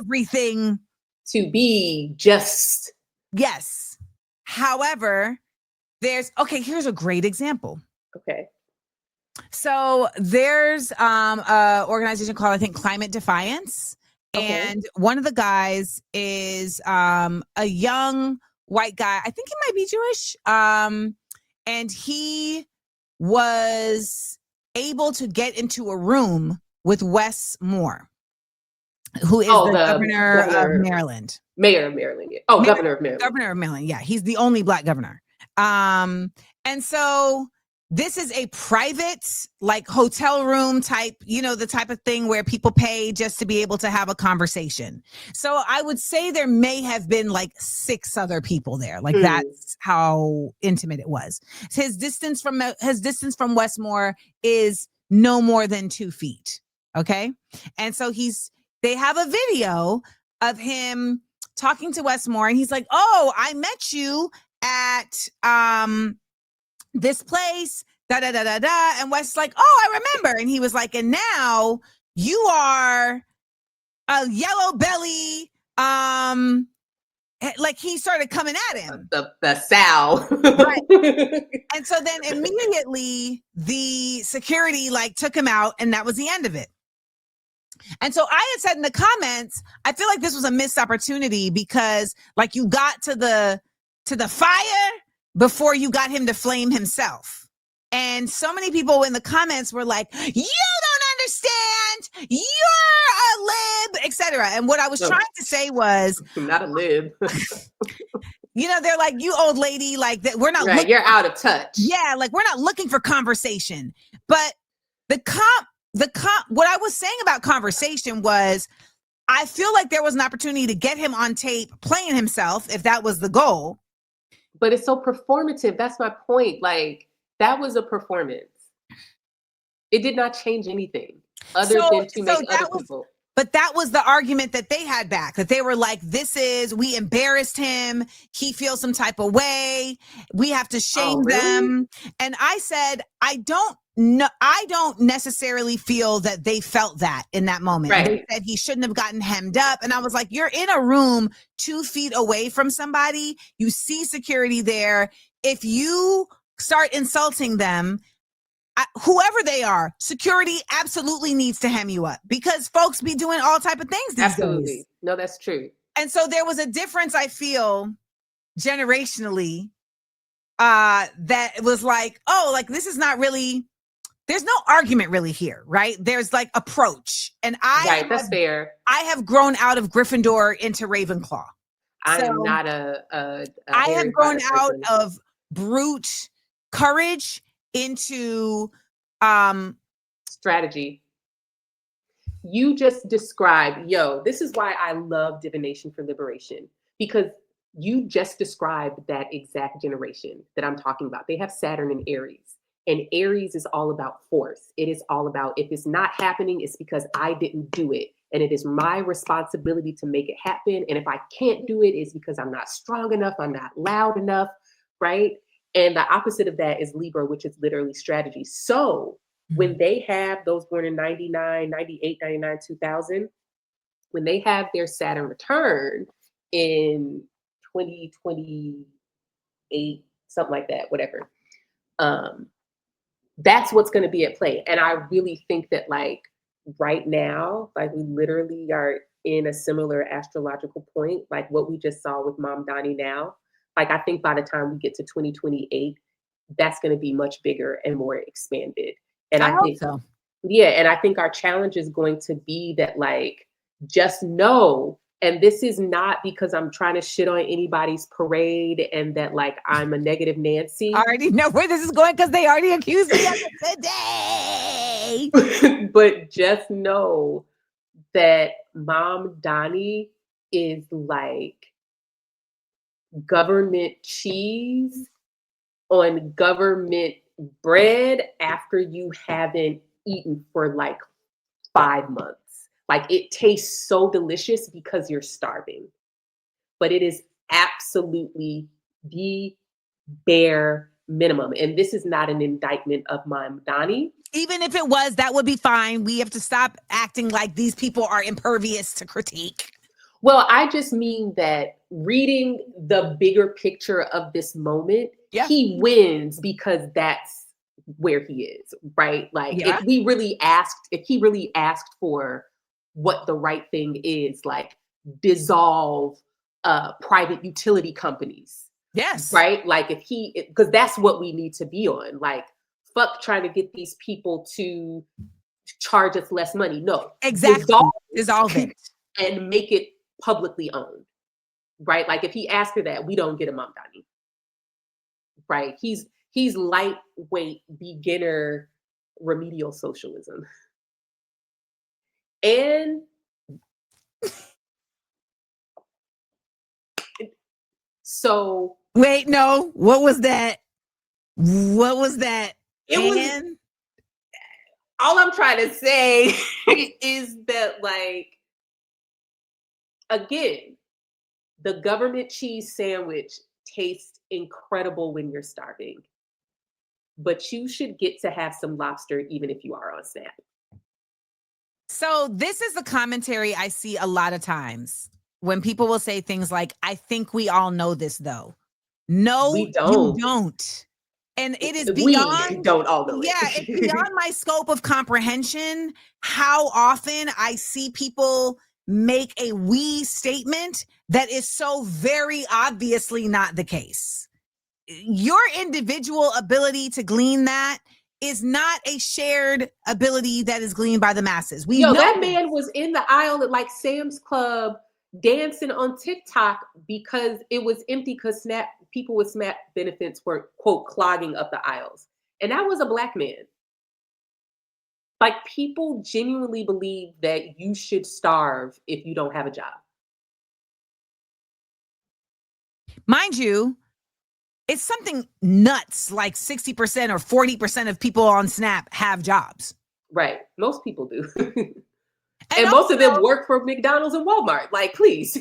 everything to be just. Yes. However, here's a great example. Okay. So there's a organization called, I think, Climate Defiance. Okay. And one of the guys is a young white guy. I think he might be Jewish. And he was able to get into a room with Wes Moore, who is the governor of Maryland. Mayor of Maryland. Yeah. Oh, governor of Maryland. Governor of Maryland. Yeah. He's the only Black governor. And so this is a private, like, hotel room type, the type of thing where people pay just to be able to have a conversation. So I would say there may have been like 6 other people there. Like, that's how intimate it was. His distance from Westmore is no more than 2 feet. Okay. And so they have a video of him talking to Westmore, and he's like, "Oh, I met you at, this place, da da da da da." And Wes like, "Oh, I remember." And he was like, "And now you are a yellow belly." Like, he started coming at him. The sow. Right. And so then immediately the security like took him out, and that was the end of it. And so I had said in the comments, I feel like this was a missed opportunity, because like, you got to the fire before you got him to flame himself. And so many people in the comments were like, "You don't understand, you're a lib," etc. And what I was trying to say was, "I'm not a lib." They're like, "You old lady, like that, we're not right, you're out of touch." Yeah, like, we're not looking for conversation. But what I was saying about conversation was, I feel like there was an opportunity to get him on tape playing himself, if that was the goal. But it's so performative. That's my point. Like, that was a performance. It did not change anything other than to make other people. But that was the argument that they had back, that they were like, we embarrassed him. He feels some type of way. We have to shame them. And I said, I don't necessarily feel that they felt that in that moment. Right. They said he shouldn't have gotten hemmed up. And I was like, you're in a room 2 feet away from somebody. You see security there. If you start insulting them, whoever they are, security absolutely needs to hem you up, because folks be doing all type of things these days. No, that's true. And so there was a difference, I feel, generationally, that was like, oh, like, this is not really, there's no argument really here, right? There's like approach. And that's fair. I have grown out of Gryffindor into Ravenclaw. I am not a I have grown out of brute courage into strategy. You just described, this is why I love Divination for Liberation, because you just described that exact generation that I'm talking about. They have Saturn in Aries, and Aries is all about force. It is all about, if it's not happening, it's because I didn't do it, and it is my responsibility to make it happen. And if I can't do it, it's because I'm not strong enough, I'm not loud enough, right? And the opposite of that is Libra, which is literally strategy. So when they have those born in 99, 98, 99, 2000, when they have their Saturn return in 2028, something like that, whatever, that's what's going to be at play. And I really think that, like, right now, like, we literally are in a similar astrological point, like what we just saw with Mom Donnie now. Like, I think by the time we get to 2028, that's going to be much bigger and more expanded. And I think so. Yeah. And I think our challenge is going to be that, like, just know, and this is not because I'm trying to shit on anybody's parade and that, like, I'm a negative Nancy. I already know where this is going, because they already accused me of it today. But just know that Mom Donnie is like government cheese on government bread after you haven't eaten for like 5 months. Like, it tastes so delicious because you're starving, but it is absolutely the bare minimum. And this is not an indictment of Mom Donnie. Even if it was, that would be fine. We have to stop acting like these people are impervious to critique. Well, I just mean that reading the bigger picture of this moment, he wins because that's where he is, right? Like, if he really asked for what the right thing is, like, dissolve private utility companies. Yes. Right? Like, because that's what we need to be on. Like, fuck trying to get these people to charge us less money. No. Exactly. Dissolve it. And make it publicly owned. Right? Like, if he asked for that, we don't get a Mom Donnie. Right? He's He's lightweight, beginner, remedial socialism. And so wait, no, what was that? What was that? It was, all I'm trying to say is that, like, again, the government cheese sandwich tastes incredible when you're starving, but you should get to have some lobster even if you are on SNAP. So this is the commentary I see a lot of times when people will say things like, I think we all know this though. No, We don't. you don't. And it is beyond, we don't all know yeah, it. it's beyond my scope of comprehension how often I see people make a we statement that is so very obviously not the case. Your individual ability to glean that is not a shared ability that is gleaned by the masses. We know that man was in the aisle at like Sam's Club dancing on TikTok because it was empty because people with SNAP benefits were, quote, clogging up the aisles. And that was a Black man. Like, people genuinely believe that you should starve if you don't have a job. Mind you, it's something nuts like 60% or 40% of people on SNAP have jobs. Right. Most people do. And most of them work for McDonald's and Walmart. Like, please.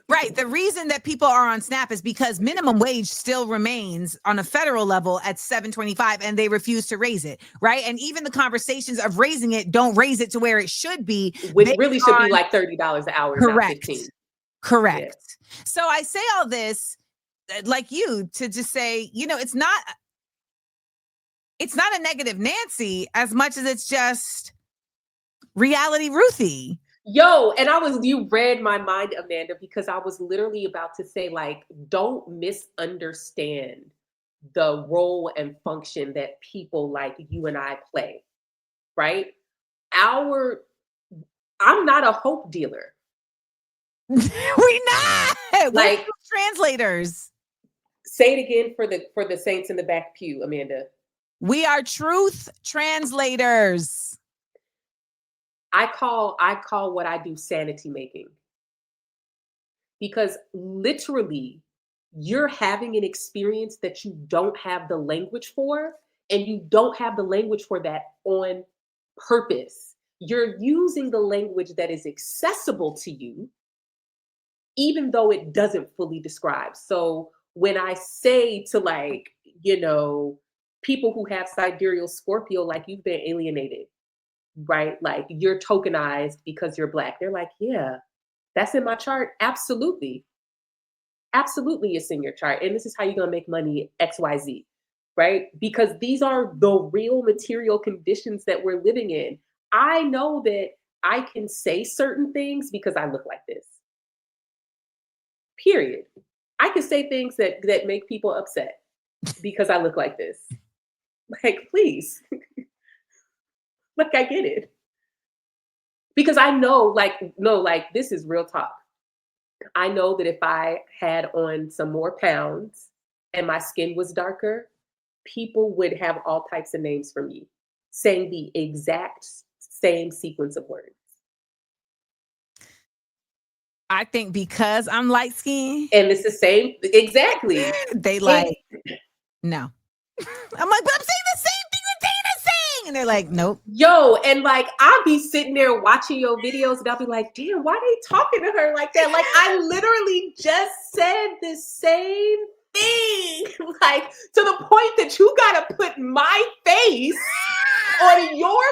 Right. The reason that people are on SNAP is because minimum wage still remains on a federal level at $7.25 and they refuse to raise it. Right. And even the conversations of raising it don't raise it to where it should be. Which really should be like $30 an hour. Correct. Not $15. Correct. Yeah. So I say all this like you to just say, you know, it's not a negative Nancy as much as it's just reality Ruthie. Yo, and you read my mind, Amanda, because I was literally about to say, like, don't misunderstand the role and function that people like you and I play, right? I'm not a hope dealer. We're not. Like, we're translators. Say it again for the saints in the back pew, Amanda. We are truth translators. I call what I do sanity making. Because literally, you're having an experience that you don't have the language for, and you don't have the language for that on purpose. You're using the language that is accessible to you, even though it doesn't fully describe. So when I say to, like, you know, people who have sidereal Scorpio, like, you've been alienated, right? Like, you're tokenized because you're Black. They're like, yeah, that's in my chart. Absolutely. Absolutely, it's in your chart. And this is how you're going to make money, XYZ, right? Because these are the real material conditions that we're living in. I know that I can say certain things because I look like this. Period. I can say things that make people upset because I look like this. Like, please. Like, I get it. Because I know, like, no, like, this is real talk. I know that if I had on some more pounds and my skin was darker, people would have all types of names for me, saying the exact same sequence of words. I think because I'm light skinned. And it's the same, exactly. They like, no. I'm like, but I'm saying the same thing that Dayna's saying. And they're like, nope. Yo, and like, I'll be sitting there watching your videos and I'll be like, damn, why are they talking to her like that? Like, I literally just said the same thing. Like, to the point that you gotta put my face on your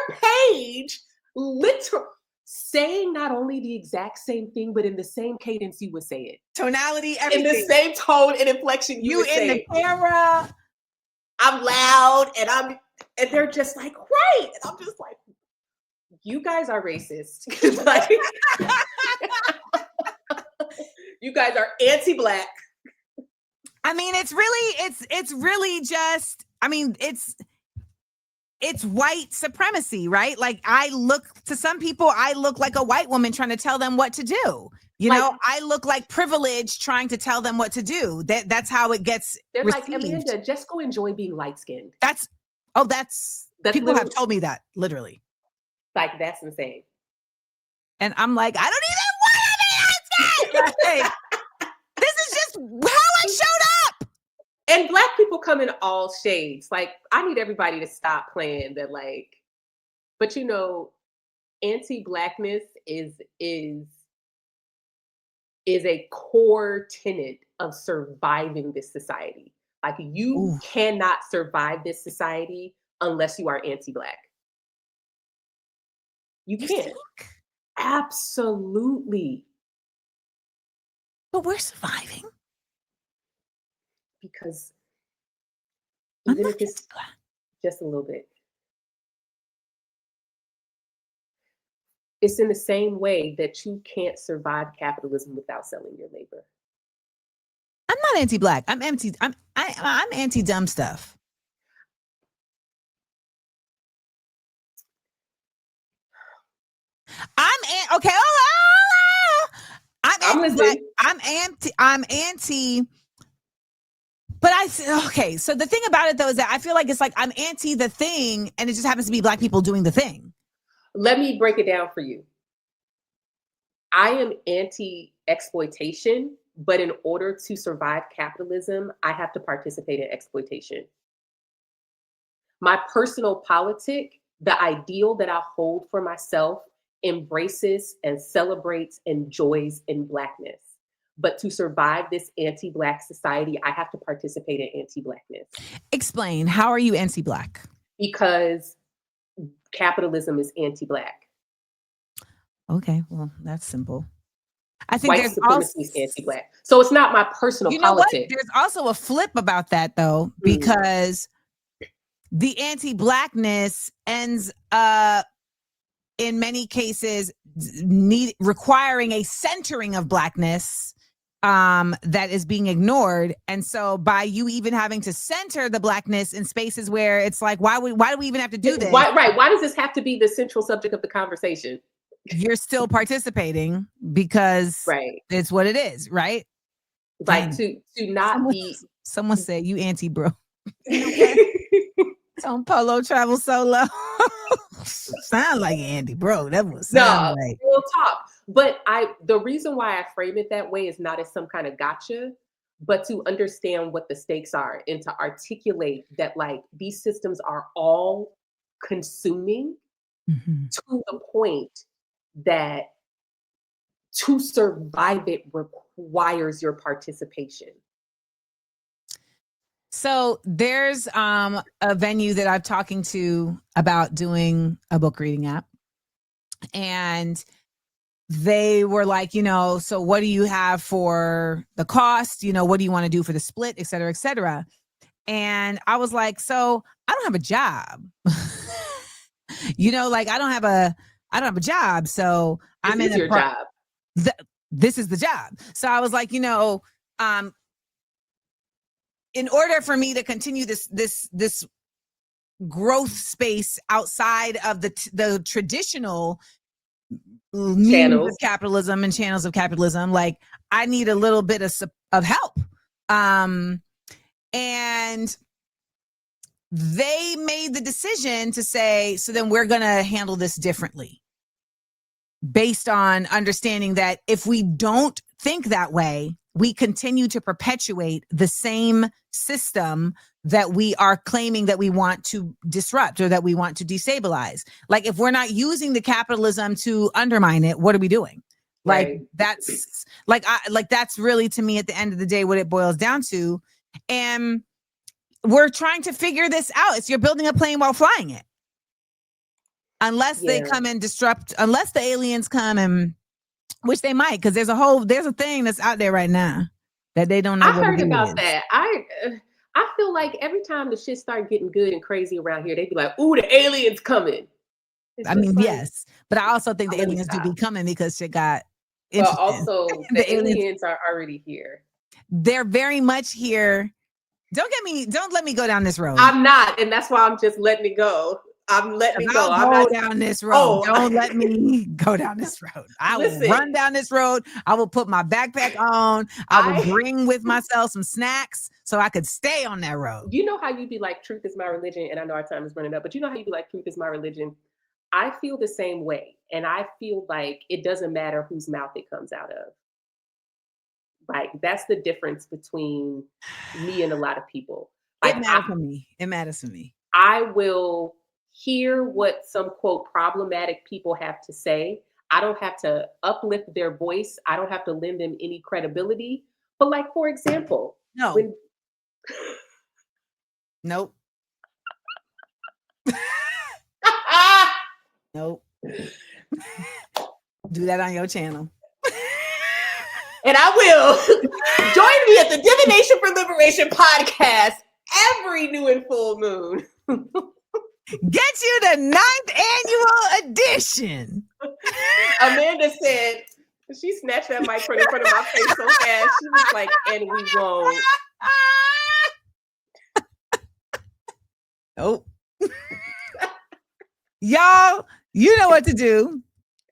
page, literally saying not only the exact same thing, but in the same cadence you would say it. Tonality, everything. In the same tone and inflection you would say in the camera. I'm loud and they're just like, right. And I'm just like, you guys are racist. Like, you guys are anti-Black. I mean, it's really just, I mean, it's white supremacy, right? Like, to some people, I look like a white woman trying to tell them what to do. You know, I look like privilege trying to tell them what to do. That's how it gets They're received. like, Amanda, just go enjoy being light-skinned. That's people have told me that, literally. Like, that's insane. And I'm like, I don't even want to be light-skinned. Like, this is just how I showed up. And Black people come in all shades. Like, I need everybody to stop playing that, like, but you know, anti-Blackness is a core tenet of surviving this society. Like, you cannot survive this society unless you are anti-Black. You can't. Absolutely. But we're surviving. Because even if it's just a little bit, it's in the same way that you can't survive capitalism without selling your labor. I'm not anti-Black. I'm anti-dumb stuff. Okay. I'm anti. But okay. So the thing about it though is that I feel like it's like I'm anti the thing, and it just happens to be Black people doing the thing. Let me break it down for you. I am anti-exploitation, but in order to survive capitalism, I have to participate in exploitation. My personal politic, the ideal that I hold for myself, embraces and celebrates and joys in Blackness. But to survive this anti-Black society, I have to participate in anti-Blackness. Explain. How are you anti-Black? Because capitalism is anti-Black. Okay, well, that's simple. I think white supremacy is anti-Black. So it's not my personal politic. There's also a flip about that though, because the anti-Blackness ends up in many cases requiring a centering of Blackness that is being ignored. And so by you even having to center the Blackness in spaces where it's like, why do we even have to do this? Why does this have to be the central subject of the conversation? You're still participating because it's what it is, right? Like to not be. Someone said you anti bro. Some Polo travel solo. Sound like Andy, bro. That was no real talk. But the reason why I frame it that way is not as some kind of gotcha, but to understand what the stakes are and to articulate that like these systems are all consuming to the point that to survive it requires your participation. So there's a venue that I'm talking to about doing a book reading app. And they were like, so what do you have for the cost? What do you want to do for the split, et cetera, et cetera. And I was like, so I don't have a job. Like I don't have a job. So I'm in your job. This is the job. So I was like, in order for me to continue this growth space outside of the traditional channels of capitalism and channels of capitalism, like I need a little bit of help. And they made the decision to say, so then we're going to handle this differently based on understanding that if we don't think that way, we continue to perpetuate the same system that we are claiming that we want to disrupt or that we want to destabilize. Like if we're not using the capitalism to undermine it, what are we doing? Like that's that's really, to me, at the end of the day, what it boils down to. And we're trying to figure this out. It's you're building a plane while flying it. Unless they come and disrupt, unless the aliens come and, which they might, because there's a thing that's out there right now that they don't know. I heard about that. I feel like every time the shit start getting good and crazy around here, they be like, "Ooh, the aliens coming." I mean, yes, but I also think the aliens do be coming because shit got. Well, also the aliens are already here. They're very much here. Don't let me go down this road. I'm not, and that's why I'm just letting it go. I'm letting it go. I'll go down this road. Oh. Don't let me go down this road. I will run down this road. I will put my backpack on. I will bring with myself some snacks so I could stay on that road. You know how you'd be like, truth is my religion, and I know our time is running up, but you know how you'd be like, truth is my religion? I feel the same way, and I feel like it doesn't matter whose mouth it comes out of. Like, that's the difference between me and a lot of people. Like, it matters to me. It matters to me. I will hear what some, quote, problematic people have to say. I don't have to uplift their voice. I don't have to lend them any credibility. But like, for example, no. Nope. Nope. Do that on your channel. And I will. Join me at the Divination for Liberation podcast every new and full moon. Get you the 9th annual edition. Amanda said, she snatched that mic from in front of my face so fast. She was like, and we won't. Nope. Y'all, you know what to do.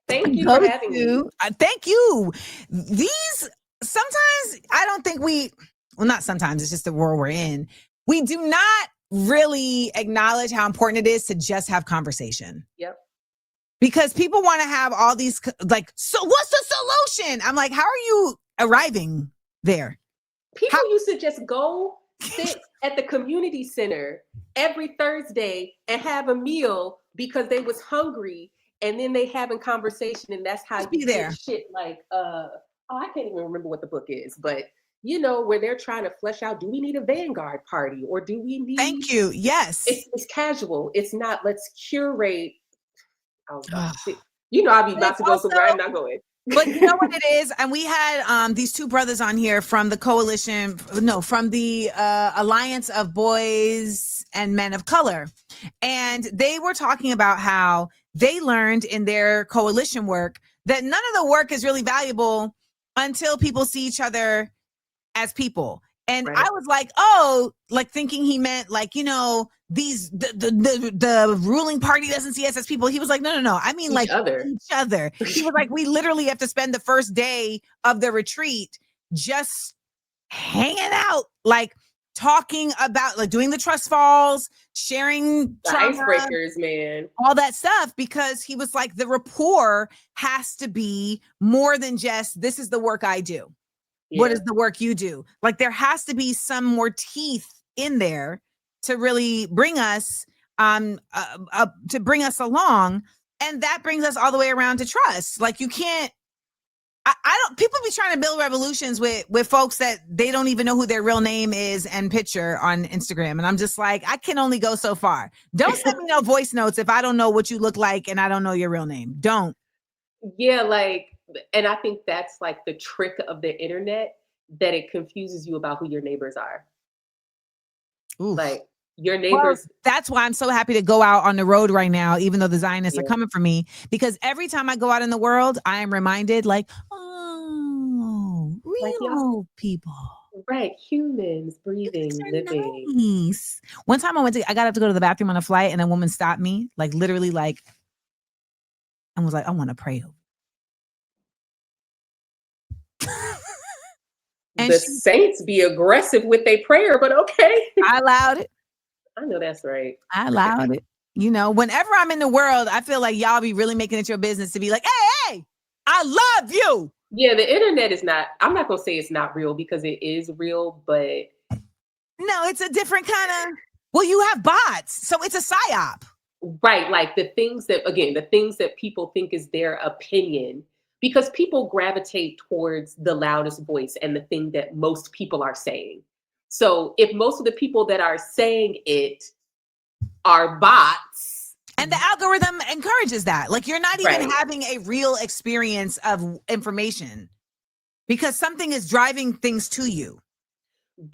Thank you for having me. Thank you. These, sometimes I don't think not sometimes, it's just the world we're in. We do not really acknowledge how important it is to just have conversation. Yep. Because people want to have all these, like, so what's the solution? I'm like, how are you arriving there? People used to just go sit at the community center every Thursday and have a meal because they was hungry, and then they having conversation, and that's how you get shit like, I can't even remember what the book is, but you know, where they're trying to flesh out, do we need a Vanguard party, or do we need... Thank you. Yes. It's casual. It's not, let's curate. You know, I'll be about to go somewhere. I'm not going. But you know what it is? And we had these two brothers on here from the from the Alliance of Boys and Men of Color. And they were talking about how they learned in their coalition work that none of the work is really valuable until people see each other as people. And right. I was like, oh, like thinking he meant like, you know, the ruling party doesn't see us as people. He was like, no. I mean, each other. He was like, we literally have to spend the first day of the retreat just hanging out, like talking about, like doing the trust falls, sharing the icebreakers, man, all that stuff. Because he was like, the rapport has to be more than just, this is the work I do. Yeah. What is the work you do? Like there has to be some more teeth in there to really bring us to bring us along. And that brings us all the way around to trust. Like you can't, I don't, people be trying to build revolutions with folks that they don't even know who their real name is and picture on Instagram. And I'm just like, I can only go so far. Don't send me no voice notes if I don't know what you look like and I don't know your real name. Don't. Yeah, like, and I think that's like the trick of the internet, that it confuses you about who your neighbors are. Oof. Like your neighbors. Well, that's why I'm so happy to go out on the road right now, even though the Zionists are coming for me, because every time I go out in the world, I am reminded like, oh, real people. Right. Humans breathing, living. Nice. One time I got up to go to the bathroom on a flight and a woman stopped me, like literally like, and was like, I want to pray over. And the saints be aggressive with their prayer, but okay. I allowed it. I know that's right. I allowed it. You know, whenever I'm in the world, I feel like y'all be really making it your business to be like, hey, I love you. Yeah, the internet is not, I'm not going to say it's not real because it is real, but. No, it's a different kind of, well, you have bots, so it's a psyop. Right, like the things that people think is their opinion. Because people gravitate towards the loudest voice and the thing that most people are saying. So if most of the people that are saying it are bots. And the algorithm encourages that. Like you're not even having a real experience of information because something is driving things to you.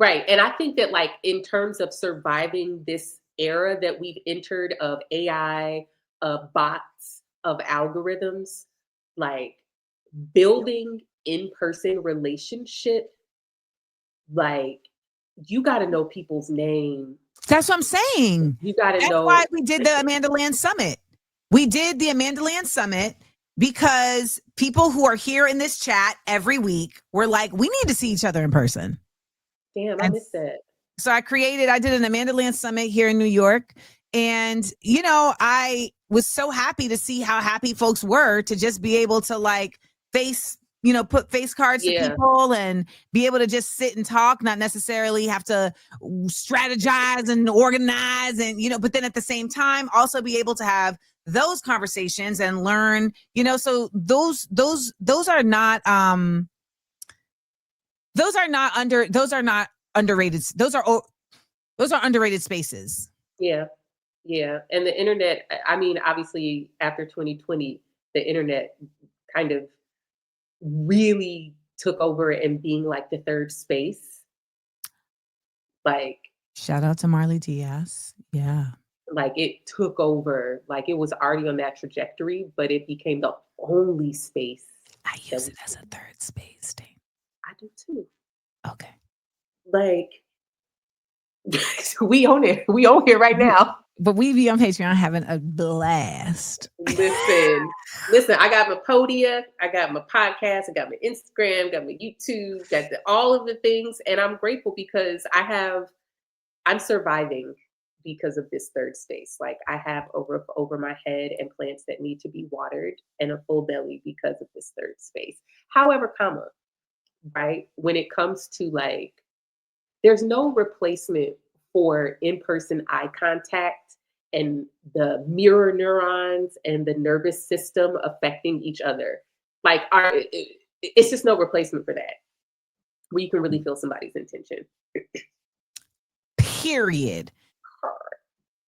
Right. And I think that like in terms of surviving this era that we've entered of AI, of bots, of algorithms, like building in-person relationship, like you got to know people's name That's what I'm saying. You got to That's know. why we did the AmandaLand Summit. We did the AmandaLand Summit because people who are here in this chat every week were like, we need to see each other in person. Damn, I missed that. So I did an AmandaLand Summit here in New York. And, you know, I was so happy to see how happy folks were to just be able to like put face cards to people and be able to just sit and talk, not necessarily have to strategize and organize and, you know, but then at the same time, also be able to have those conversations and learn, you know, so those are not underrated. Those are underrated spaces. Yeah. Yeah. And the internet, I mean, obviously after 2020, the internet kind of really took over and being like the third space. Like, shout out to Marley Diaz. Yeah. Like it took over, like it was already on that trajectory, but it became the only space. I use it as a third space, Dayna. I do too. Okay. Like we own it. We own here right now. But we be on Patreon having a blast. Listen, I got my Podia, I got my podcast, I got my Instagram, got my YouTube, got all of the things. And I'm grateful because I'm surviving because of this third space. Like I have over my head and plants that need to be watered and a full belly because of this third space. However, right? When it comes to like, there's no replacement for in-person eye contact and the mirror neurons and the nervous system affecting each other. Like it's just no replacement for that. Where you can really feel somebody's intention. Period.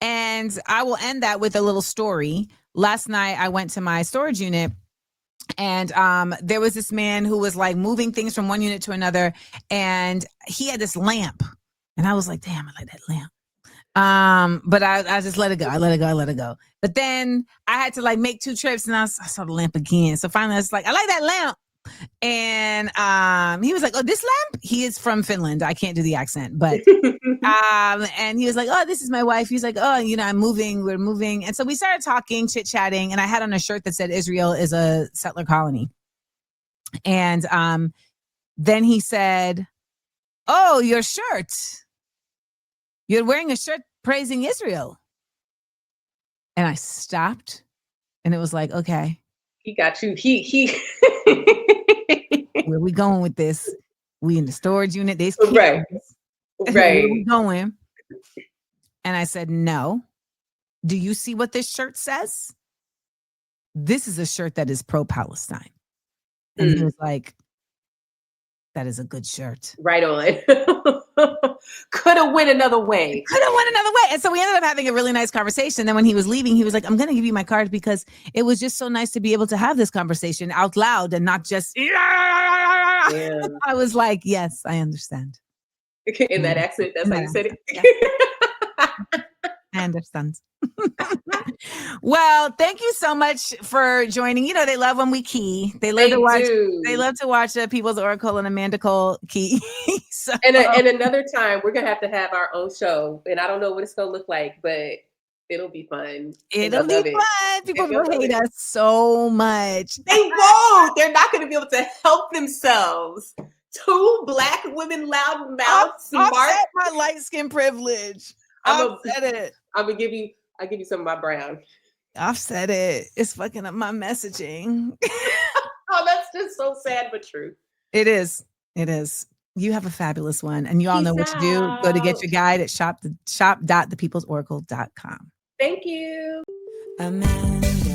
And I will end that with a little story. Last night, I went to my storage unit and there was this man who was like moving things from one unit to another. And he had this lamp. And I was like, damn, I like that lamp. But I just let it go. I let it go. But then I had to like make 2 trips and I saw the lamp again. So finally I was like, I like that lamp. And he was like, oh, this lamp? He is from Finland. I can't do the accent, but and he was like, oh, this is my wife. He's like, oh, you know, we're moving. And so we started talking, chit-chatting, and I had on a shirt that said Israel is a settler colony. And then he said, oh, your shirt. You're wearing a shirt praising Israel. And I stopped and it was like, okay. He got you. He Where we going with this? We in the storage unit. There's right. Where we going? And I said, no. Do you see what this shirt says? This is a shirt that is pro-Palestine. And he was like, that is a good shirt. Right on. Could have went another way. And so we ended up having a really nice conversation. Then when he was leaving, he was like, I'm going to give you my card because it was just so nice to be able to have this conversation out loud and not just. Yeah. I was like, yes, I understand. In that accent, that's how you said it. Yeah. I understand. Well, thank you so much for joining. You know, they love when we key. They love to watch People's Oracle and Amanda Cole key. So. And another time, we're going to have our own show. And I don't know what it's going to look like, but it'll be fun. It'll be fun. People will hate us so much. They won't. They're not going to be able to help themselves. 2 Black women, loud mouths, smart. Offset my light skin privilege. Offset it. I'll give you some of my brown. Offset it. It's fucking up my messaging. Oh, that's just so sad but true. It is. You have a fabulous one. And you all know what to do. Go to get your guide at shop.thepeoplesoracle.com. Thank you. Amanda.